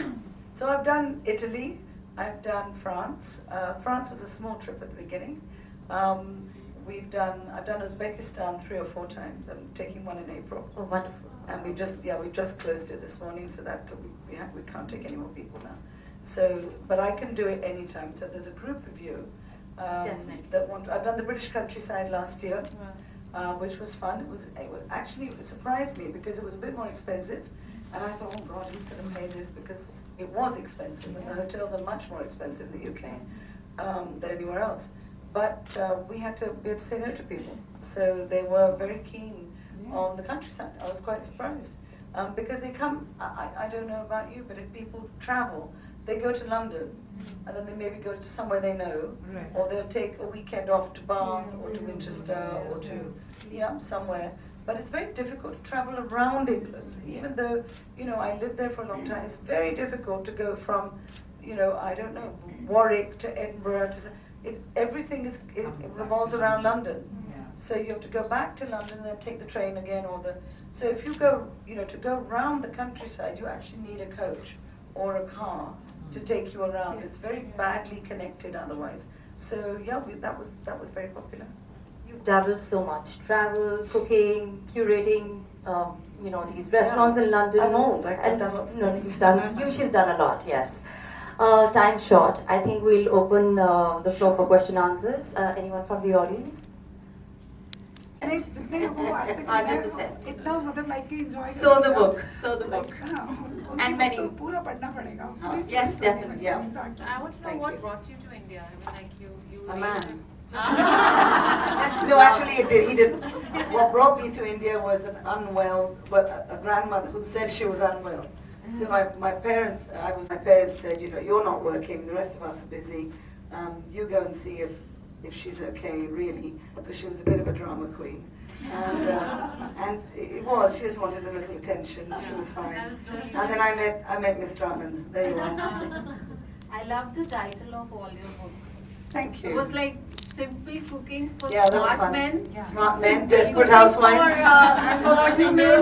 So I've done Italy. I've done France. France was a small trip at the beginning. I've done Uzbekistan 3 or 4 times. I'm taking one in April. Oh, wonderful. And we just closed it this morning, so that we can't take any more people now. So, but I can do it anytime. So there's a group of you that want. I've done the British countryside last year, which was fun. It surprised me because it was a bit more expensive, and I thought, oh God, who's going to pay this? Because it was expensive, and the hotels are much more expensive in the UK than anywhere else. But we had to say no to people. So they were very keen on the countryside. I was quite surprised because they come. I don't know about you, but if people travel, they go to London, and then they maybe go to somewhere they know, or they'll take a weekend off to Bath or to Winchester or to somewhere. But it's very difficult to travel around England, even though I lived there for a long time. It's very difficult to go from Warwick to Edinburgh to everything it revolves around London. So you have to go back to London and then take the train again, so if you go to go around the countryside, you actually need a coach or a car to take you around. It's very badly connected otherwise. So that was very popular. You've dabbled so much: travel, cooking, curating. These restaurants in London. I'm old. I've done lots of things. She's done a lot. Yes. Time short. I think we'll open the floor for question answers. Anyone from the audience? 100%. इतना मतलब like कि enjoy So the book. And many. पूरा पढ़ना पड़ेगा. Yes, definitely. Yeah. So I want to know what brought you to India. I mean, like you A man. Ah. No, actually he didn't. What brought me to India was a grandmother who said she was unwell. So my parents said, you're not working, the rest of us are busy. You go and see if she's okay, really, because she was a bit of a drama queen. And she just wanted a little attention. She was fine. And then I met Mr. Anand. There you are. I love the title of all your books. Thank It you. was like simple cooking for Yeah, that was smart fun. men. Smart men, Simple desperate cooking housewives. For women.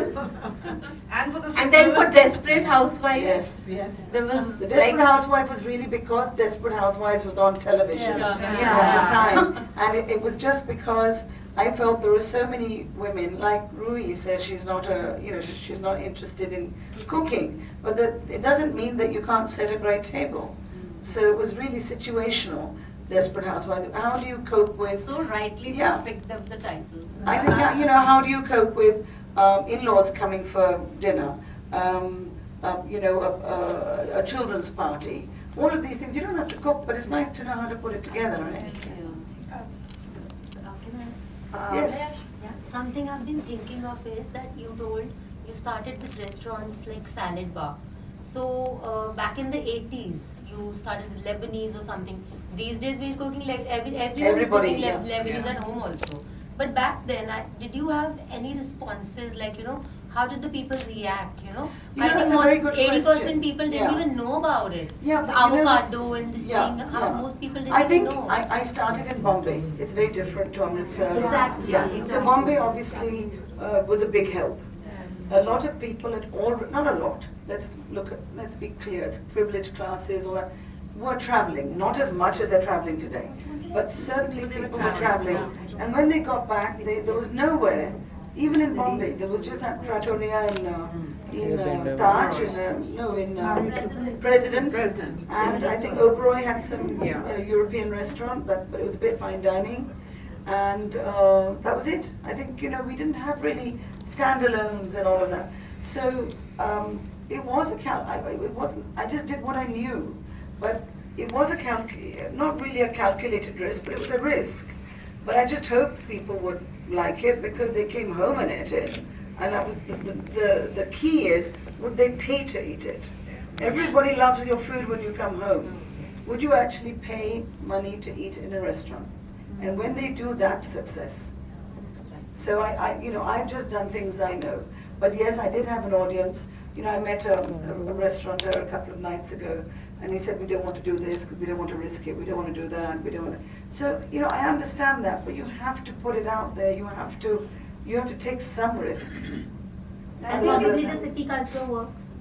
And for the And then for desperate housewives, Yes. there was The Desperate like Housewife was really because Desperate Housewives was on television Yeah. at the time. And it was just because I felt there were so many women, like Rui says she's not she's not interested in cooking. But that it doesn't mean that you can't set a great table. So it was really situational, Desperate Housewives. How do you cope with So rightly Yeah. picked up the title. I think how do you cope with in-laws coming for dinner? A children's party. All of these things you don't have to cook, but it's nice to know how to put it together, right? Yes. Yeah, something I've been thinking of is that you told you started with restaurants like Salad Bar. So back in the 80s, you started with Lebanese or something. These days we're cooking like everyone's Everybody, cooking yeah. Lebanese at home also. But back then, did you have any responses like how did the people react? I that's think a very good 80% question. people didn't Yeah. even know about it. Yeah, The but avocado and this yeah, thing. yeah. Most people didn't I even think know. I started in Bombay. It's very different to Amritsar. Exactly, Yeah. exactly. So Bombay obviously was a big help. A lot of people not a lot. Let's be clear. It's privileged classes, all that. Were traveling, not as much as they're traveling today, but certainly people were traveling. And when they got back, there was nowhere. Even in Bombay, there was just that trattoria in Taj, President. And I think Oberoi had some European restaurant, but it was a bit fine dining. And that was it. I think, we didn't have really standalones and all of that. So it was I just did what I knew. But it was not really a calculated risk, but it was a risk. But I just hoped people would like it because they came home and ate it. And that was the key is, would they pay to eat it? Everybody loves your food when you come home. Would you actually pay money to eat in a restaurant? And when they do, that's success. So I've just done things I know. But yes, I did have an audience. I met a restaurateur a couple of nights ago, and he said, we don't want to do this because we don't want to risk it. We don't want to do that. We don't want to. So I understand that, but you have to put it out there. You have to take some risk. And possibly the city culture works.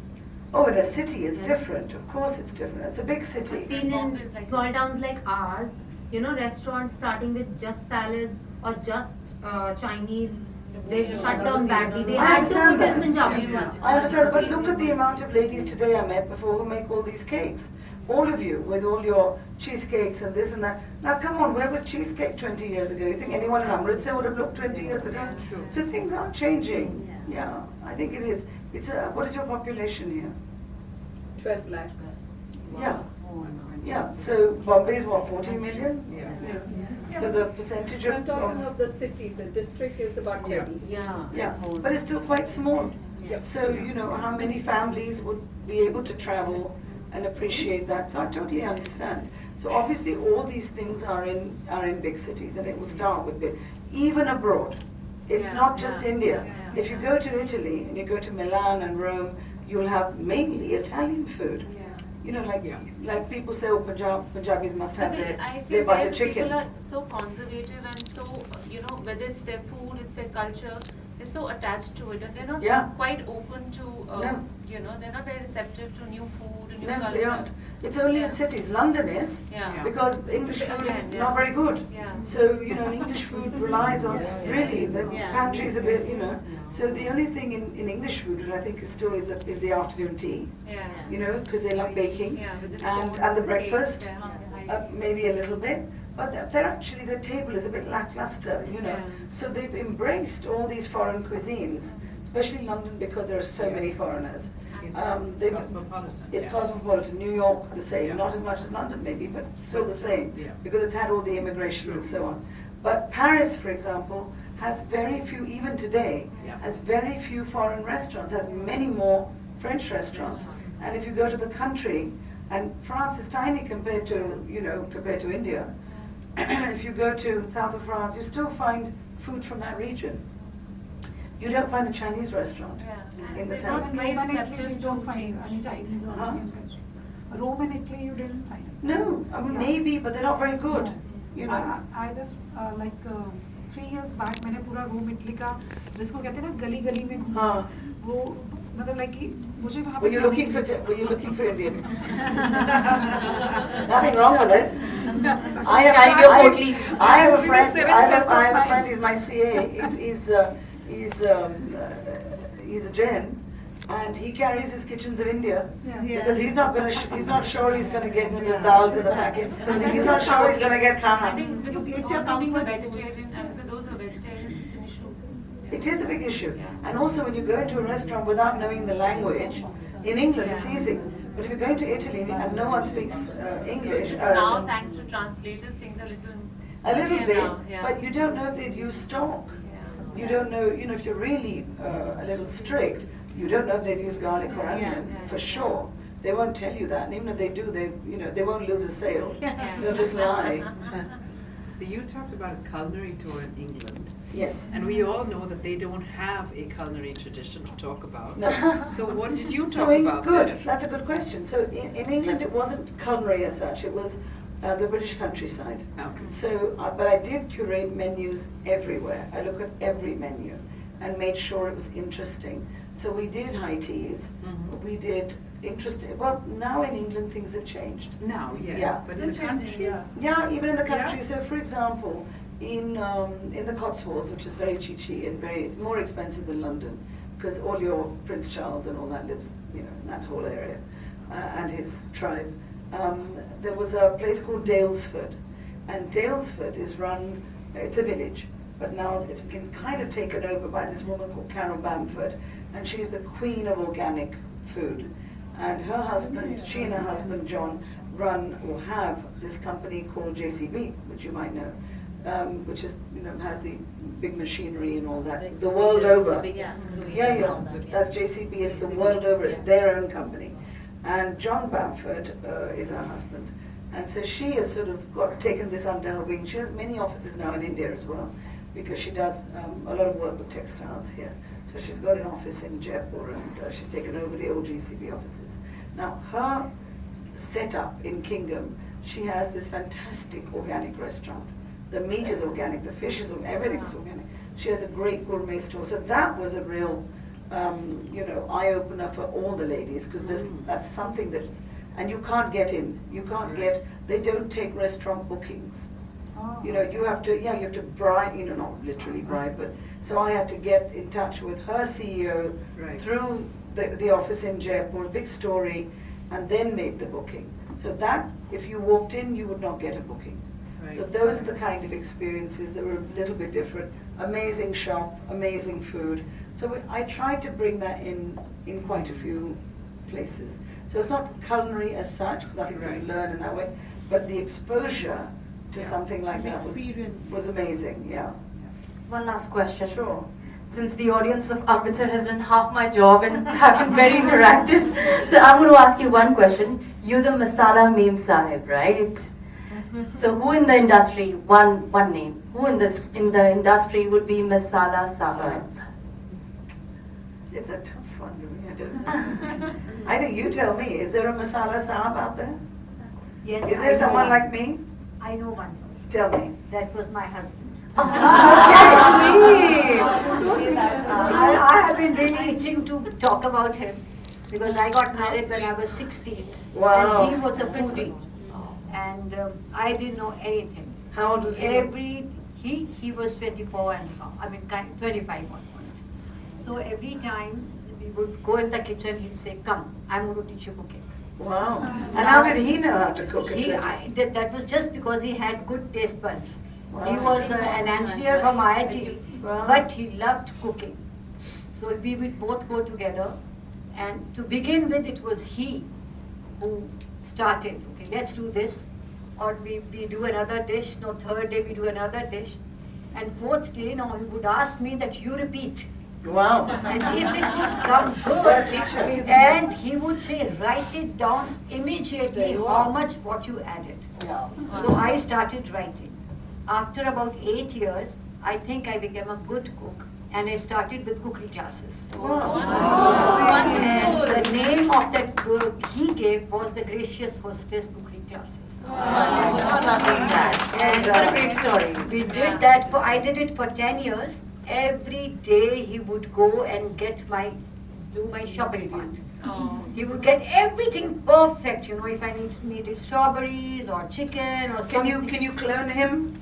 Oh, in a city, it's different. Of course, it's different. It's a big city. I've seen in small towns like ours, restaurants starting with just salads or just Chinese, they've shut down badly. They I had understand to that. put Punjabi food. I understand, but look at the amount of ladies today I met before who make all these cakes. All of you, with all your cheesecakes and this and that. Now, come on, where was cheesecake 20 years ago? You think anyone in Amritsar would have looked 20 years ago? So things are changing. Yeah, I think it is. What is your population here? 12 lakhs. Yeah. Yeah, so Bombay is what, 40 million? Yeah. So the percentage I'm talking of the city, the district is about 30. Yeah, but it's still quite small. Yeah. So, how many families would be able to travel and appreciate that? So I totally understand. So obviously all these things are in big cities, and it will start with big, even abroad. It's not just India. If you go to Italy and you go to Milan and Rome, you'll have mainly Italian food. Like people say, Punjabis must have their butter chicken. People are so conservative and so, whether it's their food, it's their culture, they're so attached to it, and they're not quite open to, No. they're not very receptive to new food and new No, culture. they aren't. It's only in cities. London is, because English food is not very good. Yeah. So, English food relies on, really, the pantry is a bit, So the only thing in English food that I think is still is the afternoon tea, because they love baking, with the and scones, the breakfast, cakes, maybe a little bit. But their table is a bit lackluster, So they've embraced all these foreign cuisines, especially London because there are so many foreigners. It's cosmopolitan. It's cosmopolitan. New York, the same. Not as much as London, maybe, but still the same, because it's had all the immigration and so on. But Paris, for example, has very few, even today, has very few foreign restaurants, has many more French restaurants. And if you go to the country, and France is tiny compared to India, if you go to south of France, you still find food from that region. You don't find a Chinese restaurant in the town. And Roman Italy, we don't find any Chinese or Indian restaurant. Rome and Italy, you didn't find it. No, I mean, Yeah. maybe, but they're not very good. No. You know. I just like 3 years back मैंने पूरा Rome Italy का जिसको कहते हैं ना गली गली में घूमा हाँ. वो मतलब like कि मुझे वहाँ Were पे you खाने looking की- for Were you looking for Indian? Nothing wrong with it. I have Carried your I- coat sleeves. I have a With friend. the I 7 have friends I of have a mine. friend. He's my CA. He's a Jain, and he carries his kitchens of India because he's not gonna. He's not sure he's gonna get the dals in the packet. He's not sure he's gonna get I khana. think with It's your also being a comfort food. vegetarian and for those who are vegetarians, it's an issue. It is a big issue. And also when you go into a restaurant without knowing the language, in England it's easy. But if you're going to Italy and no one speaks English, Now, thanks to translators, things are a little easier bit, now, yeah. but you don't know if they'd use stock. Yeah. You don't know, if you're really a little strict, you don't know if they'd use garlic or onion, Yeah. for sure. They won't tell you that. And even if they do, they won't lose a sale. Yeah. They'll just lie. So you talked about a culinary tour in England, Yes. and we all know that they don't have a culinary tradition to talk about. No. So what did you So talk about good. there? That's a good question. So in England, it wasn't culinary as such. It was the British countryside. Okay. So, but I did curate menus everywhere. I look at every menu and made sure it was interesting. So we did high teas. Mhm. We did interesting. Well, now in England things have changed. Now, yes, Yeah. but in the country, Yeah, even in the Yeah. country. So, for example, in the Cotswolds, which is very chichi and it's more expensive than London, because all your Prince Charles and all that lives, in that whole area, and his tribe. There was a place called Dalesford, and Dalesford is run. It's a village, but now it's been kind of taken over by this woman called Carol Bamford, and she's the queen of organic food. And her husband, she and her husband John, run or have this company called JCB, which you might know, which is has the big machinery and all that, the world over. Yeah, that's JCB. It's the world over. It's their own company, and John Bamford is her husband, and so she has sort of taken this under her wing. She has many offices now in India as well, because she does a lot of work with textiles here. So she's got an office in Jaipur, and she's taken over the old GCB offices. Now her setup in Kingdom, she has this fantastic organic restaurant. The meat is organic, the fish is organic, everything's organic. She has a great gourmet store. So that was a real, eye opener for all the ladies, because that's something that, and you can't get in. You can't get. They don't take restaurant bookings. You have to bribe, not literally bribe, but so I had to get in touch with her CEO through the office in Jaipur, big story, and then made the booking. So that, if you walked in, you would not get a booking. So those are the kind of experiences that were a little bit different. Amazing shop, amazing food. So I tried to bring that in quite a few places. So it's not culinary as such, nothing to learn in that way, but the exposure to something like that was amazing, yeah. One last question. Sure. Since the audience of Amritsar has done half my job and have been very interactive, so I'm going to ask you one question. You're the Masala Meme Sahib, right? So who in the industry, one name, who in the industry would be Masala Sahib? It's a tough one, I don't know. I think you tell me, is there a Masala Sahib out there? Yes. Is there someone like me? I know one. Tell me. That was my husband. Okay, sweet. I have been really itching to talk about him because I got married when I was 16. Wow. And he was a foodie. And I didn't know anything. How old was he? He was 24 and a half, 25 almost. So every time we would go in the kitchen, he'd say, "Come, I'm going to teach you cooking." Wow. And how did he know how to cook at 20? That was just because he had good taste buds. Wow. He was an engineer from IIT, Wow. but he loved cooking. So we would both go together, and to begin with, it was he who started. Okay, let's do this, or we do another dish. No, third day we do another dish, and fourth day, now he would ask me that you repeat. Wow. And if it would come good, What a teacher. and he would say, write it down immediately how much what you added. Yeah. So I started writing. After about 8 years, I think I became a good cook, and I started with cookery classes. Wonderful. And the name of that he gave was the Gracious Hostess Cookery Classes. Wonderful. How lovely is that? And What a great story. we did that I did it for 10 years. Every day he would go and do my shopping part. He would get everything perfect, you know, if I needed strawberries or chicken or something. Can you clone him?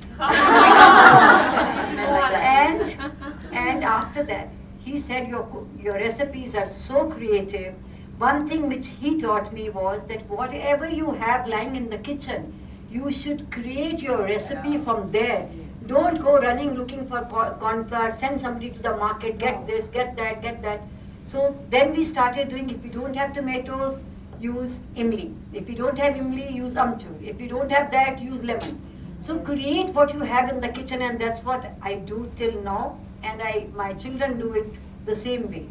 And after that, he said your recipes are so creative. One thing which he taught me was that whatever you have lying in the kitchen, you should create your recipe from there. Don't go running looking for corn flour, send somebody to the market, get this, get that, get that. So then we started doing, if you don't have tomatoes, use imli. If you don't have imli, use amchur. If you don't have that, use lemon. So create what you have in the kitchen, and that's what I do till now. And my children do it the same way.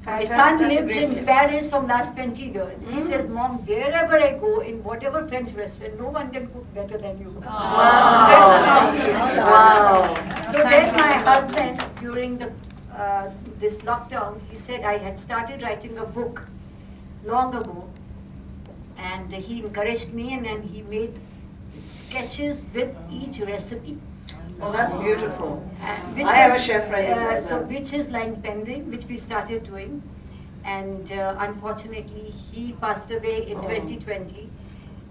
My son lives in Paris from last 20 years. He says, Mom, wherever I go, in whatever French restaurant, no one can cook better than you. Wow. So then my husband, during this lockdown, he said I had started writing a book long ago, and he encouraged me, and then he made sketches with each recipe. Oh, that's beautiful. Which I have a chef friend who does so that. which is lying pending, which we started doing, and unfortunately he passed away in 2020,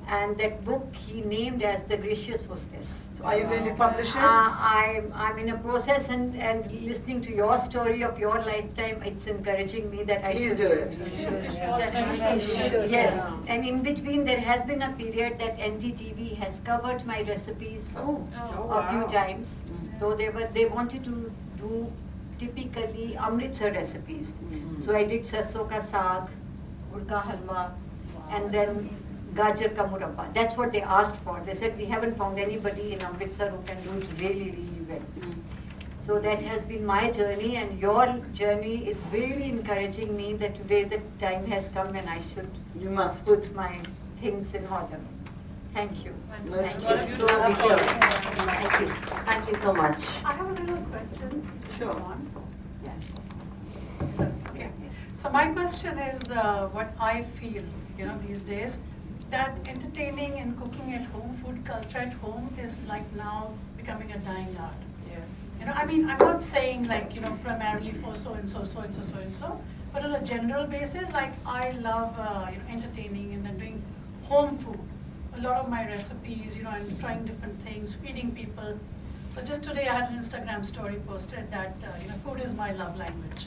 and that book he named as The Gracious Hostess. So are you going to publish it? I'm in a process, and listening to your story of your lifetime, it's encouraging me that I Please should do it. Definitely should. Yes, and in between there has been a period that NDTV has covered my recipes a few times. Though they wanted to do typically Amritsar recipes. So I did sarson ka saag, gur ka halwa, and then gajar ka murabba. That's what they asked for. They said we haven't found anybody in Amritsar who can do it really, really well. So that has been my journey, and your journey is really encouraging me that today the time has come when I should put my things in order. Thank you. Most Thank you. So lovely story. Thank you. Thank you so much. I have a little question. Sure. Okay. So my question is what I feel, these days, that entertaining and cooking at home, food culture at home is like now becoming a dying art. Yes. I'm not saying primarily for so and so, so and so, so and so, but on a general basis, like I love entertaining and then doing home food. A lot of my recipes, I'm trying different things, feeding people. So just today I had an Instagram story posted that food is my love language.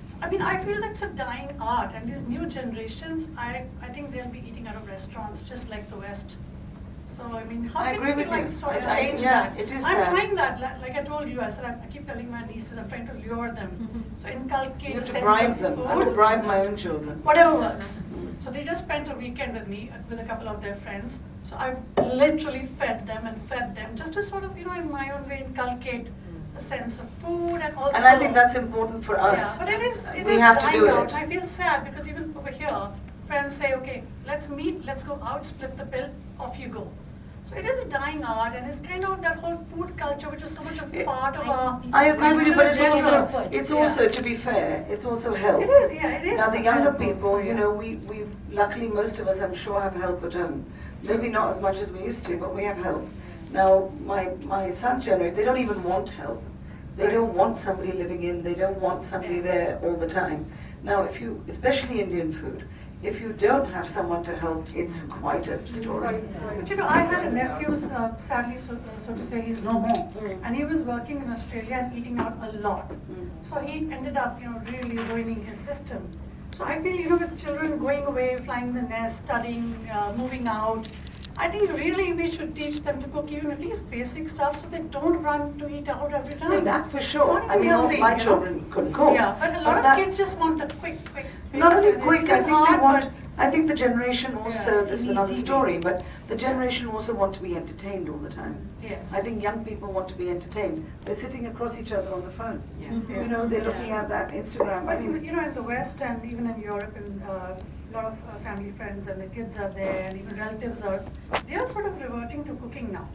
So, I feel that's a dying art, and these new generations, I think they'll be eating out of restaurants just like the West. So how I can agree we with you. sort of I- change yeah, that? it is I'm sad. trying that. Like I told you, I said I keep telling my nieces I'm trying to lure them. So inculcate You have a to sense bribe of them. food. I would bribe my own children. Whatever works. So they just spent a weekend with me, with a couple of their friends. So I literally fed them just to sort of, in my own way, inculcate a sense of food and also. And I think that's important for us. Yeah, but it is We have to dying do out. it. I feel sad because even over here, friends say, okay, let's meet, let's go out, split the bill, off you go. So it is a dying art, and it's kind of that whole food culture, which is so much of part of our. I agree with you, but it's culture. also, to be fair, it's also help. It is, yeah, it is. Now the younger help people, also, yeah. we've luckily most of us, I'm sure, have help at home. Maybe not as much as we used to, but we have help. Now my son's generation, they don't even want help. They don't want somebody living in. They don't want somebody there all the time. Now, especially Indian food, if you don't have someone to help, it's quite a story. But I had a nephew, sadly, so to say, he's no more. And he was working in Australia and eating out a lot. So he ended up, really ruining his system. So I feel, with children going away, flying the nest, studying, moving out, I think really we should teach them to cook even at least basic stuff so they don't run to eat out every time. No, that for It's sure. not even All healthy, my children couldn't cook. Yeah, but a lot of kids just want the quick fix. Not only and quick, it I is think they hard, want, but- I think the generation also, Yeah, this is easy. another story, but the generation also want to be entertained all the time. Yes. I think young people want to be entertained. They're sitting across each other on the phone. Yeah. They're looking at that Instagram. But I mean, in the West and even in Europe, and a lot of family friends and the kids are there, and even relatives they are sort of reverting to cooking now.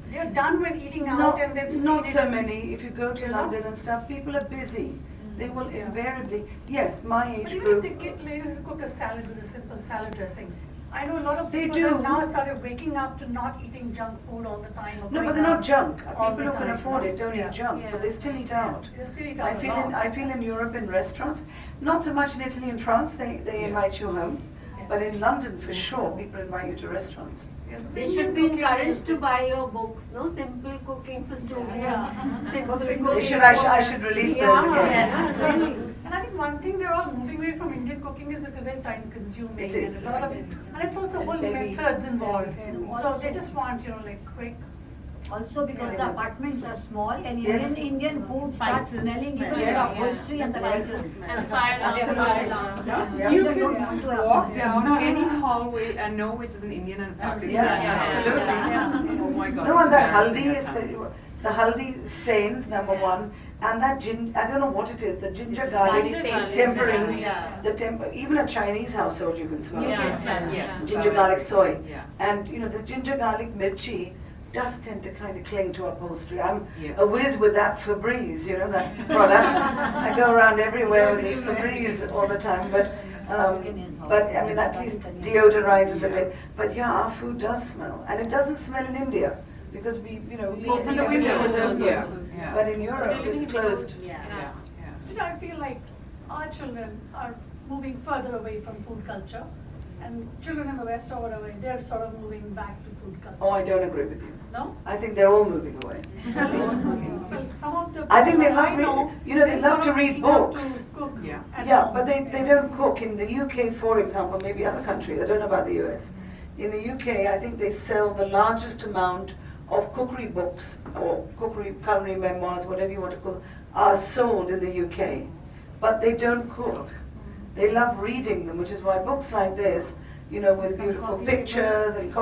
they're done with eating out and they've seen Not it. so many. If you go to You know? London and stuff, people are busy. They will invariably, yes, my But age even group. if they get later to cook a salad with a simple salad dressing, I know a lot of They people do. have now started waking up to not eating junk food all the time. Or No, going but they're not out junk. all People the who can time, afford no? it don't Yeah. eat junk, but they still eat out. They still eat I out a feel lot. in Europe in restaurants, not so much in Italy and France. They invite you home, but in London for sure, people invite you to restaurants. They should be encouraged to buy your books, no? Simple cooking for students. Simple cooking. I should release those again. Yes, really. And I think one thing they're all moving away from Indian cooking is because very time consuming. It is. And it's also all methods involved. So they just want, like quick. Also because the apartments are small and Yes. Indian food starts smelling even Yes. the upholstery and the spices. And fire alarm. Absolutely. Yeah. You Children don't can want to have walk one. down any hallway and know which is an Indian and Pakistani. Yeah, absolutely. Oh my God. No, and that embarrassing haldi at is times. the haldi stains, number one, and that I don't know what it is, the ginger garlic Garlic paste. tempering, Yeah. even a Chinese household you can smell Yeah. it. Yes. Ginger garlic soy. Yeah. And the ginger garlic mirchi does tend to kind of cling to upholstery. I'm Yes. a whiz with that Febreze, that product. I go around everywhere with this Febreze all the time, but I mean at least deodorizes a bit. But yeah, our food does smell, and it doesn't smell in India because we Open the everything windows. was open. Yeah. But in Europe, it's closed. Yeah. I feel like our children are moving further away from food culture, and children in the West or whatever, they're sort of moving back to food culture. Oh, I don't agree with you. No? I think they're all moving away. Well, some of the I think they people love I know, they love sort to of read geek up books. to cook Yeah. at Yeah, home. but they don't cook. In the UK, for example, maybe other countries, I don't know about the US. In the UK, I think they sell the largest amount of cookery books or cookery, culinary memoirs, whatever you want to call them, are sold in the UK. But they don't cook. They love reading them, which is why books like this, with beautiful pictures and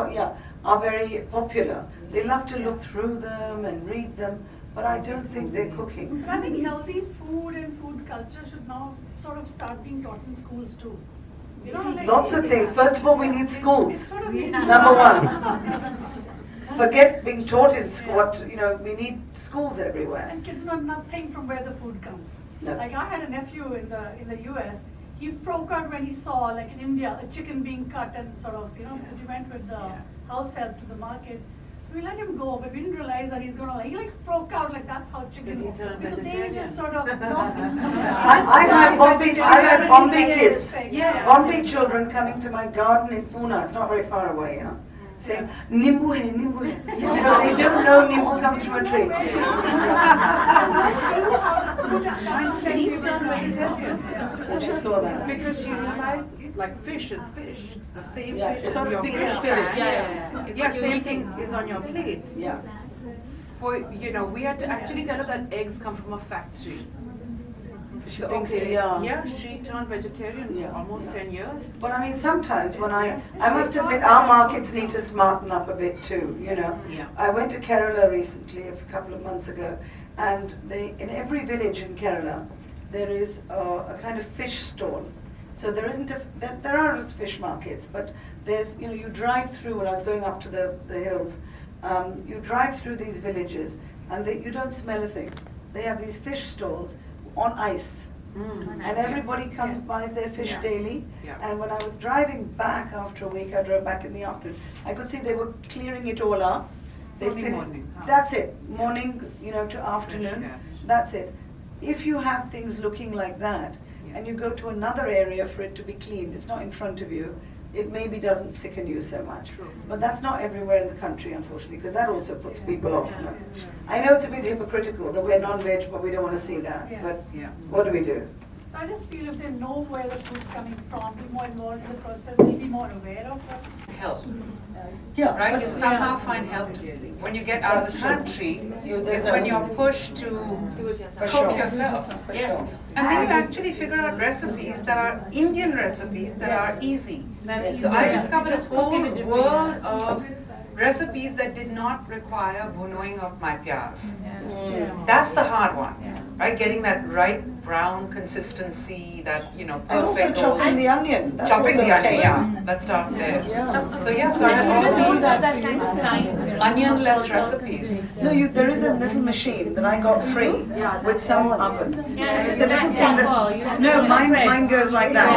are very popular. They love to look through them and read them, but I don't think they're cooking. But I think healthy food and food culture should now sort of start being taught in schools too. Lots of things. First of all, we need It schools. sort of needs Number one. Forget being taught in school. We need schools everywhere. And kids know nothing from where the food comes. No. Like I had a nephew in the US. He broke out when he saw, like in India, a chicken being cut and sort of, because he went with the house help to the market. So we let him go, but we didn't realize that he's gonna he broke out like that's how chicken is. Because they just sort of I've had Bombay kids, Bombay children coming to my garden in Pune. It's not very far away, saying nimbu hai, nimbu hai. They don't know nimbu comes from a tree. And he's turned vegetarian. And she saw that. Because she realized, like, fish is fish. The same Yeah, fish it's is on on a your piece of plate. fillet. Yeah, same thing is on your plate. Yeah. We had to actually tell her that eggs come from a factory. She So, thinks, okay, yeah. she turned vegetarian for Yeah. almost 10 years. But I mean, sometimes when I must admit, our markets need to smarten up a bit too, Yeah. I went to Kerala recently, a couple of months ago, and in every village in Kerala, there is a kind of fish stall. So there isn't there are fish markets, but there's, you drive through, when I was going up to the hills, you drive through these villages, and you don't smell a thing. They have these fish stalls on ice. And everybody comes, buys their fish Yeah. daily. Yeah. And when I was driving back after a week, I drove back in the afternoon, I could see they were clearing it all up. It's They only fin- morning, huh? That's it, morning, to afternoon, yeah. that's it. If you have things looking like that, Yeah. and you go to another area for it to be cleaned, it's not in front of you, it maybe doesn't sicken you so much. True. But that's not everywhere in the country, unfortunately, because that also puts people off. No? I know it's a bit hypocritical that we're non-veg, but we don't want to see that. Yeah. But Yeah. what do we do? I just feel if they know where the food's coming from, be more involved in the process, they'll be more aware of it. Help, Yeah. right? but- You somehow find help. When you get out of the That's true. country, there's is when a- you're pushed to For cook sure. yourself. For Yes. sure. And then you actually figure out recipes that are Indian recipes that Yes. are easy. Yes. So I discovered a whole world of recipes that did not require bhunoing of my pyaz. That's the hard one, right? Getting that right brown consistency, that And also perfect chopping the onion. That's chopping also the onion, okay. yeah. Let's start there. Yeah. So yes, I have all Don't these. have that kind of time. Onionless recipes. No, there is a little machine that I got free with some oven. And it's a little thing that, no, mine goes like that.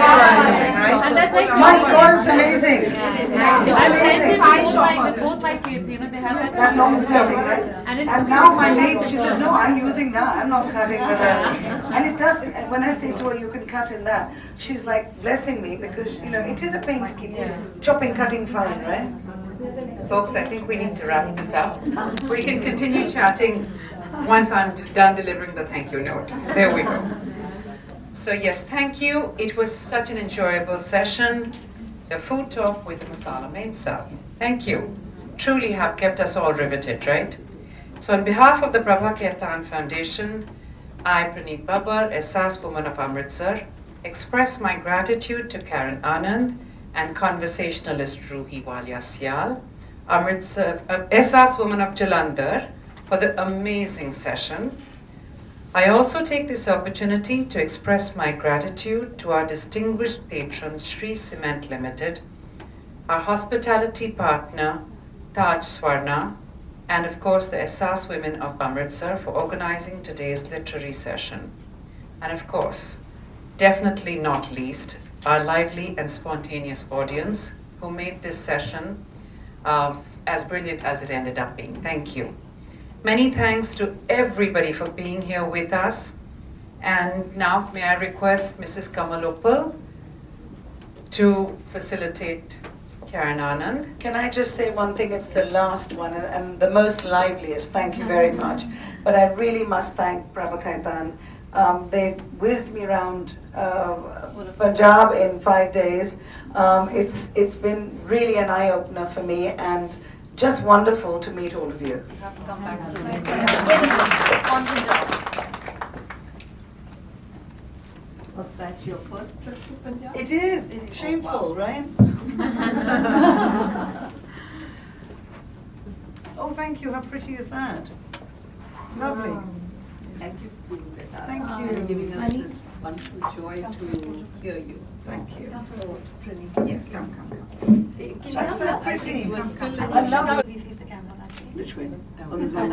That's what I'm doing, right? My God, it's amazing. It's amazing. Both my kids, you know, they have That long thing, right? And now my maid, she says, no, I'm using that. I'm not cutting with that. And it does, and when I say to her, you can cut in that, she's like blessing me because, you know, it is a pain to keep chopping, cutting fine, right? Folks, I think we need to wrap this up. We can continue chatting once I'm done delivering the thank you note. There we go. So yes, thank you. It was such an enjoyable session. The food talk with the masala himself. Thank you. Truly have kept us all riveted, right? So on behalf of the Prabha Khaitan Foundation, I, Praneet Babbar, Ehsaas Woman of Amritsar, express my gratitude to Karen Anand and conversationalist Ruhi Walia Sial, Ehsaas Woman of Jalandhar, for the amazing session. I also take this opportunity to express my gratitude to our distinguished patron, Sri Cement Limited, our hospitality partner, Taj Swarna, and of course the Ehsaas Women of Amritsar for organizing today's literary session. And of course, definitely not least, our lively and spontaneous audience who made this session as brilliant as it ended up being. Thank you. Many thanks to everybody for being here with us. And now may I request Mrs. Kamalopal to facilitate Karen Anand. Can I just say one thing? It's the last one and the most liveliest. Thank you very much. But I really must thank Prabha Khaitan. They whizzed me around Punjab in 5 days. It's been really an eye-opener for me and just wonderful to meet all of you. You have to come back soon. Was that your first trip to Punjab? It is. Shameful, right? Oh, thank you. How pretty is that? Lovely. Thank you for being with us. Thank you. And giving us this wonderful joy to hear you. Thank you. Yes, come. That's so pretty. It was still I love it. we face the camera that way. Which way? Oh, there's one.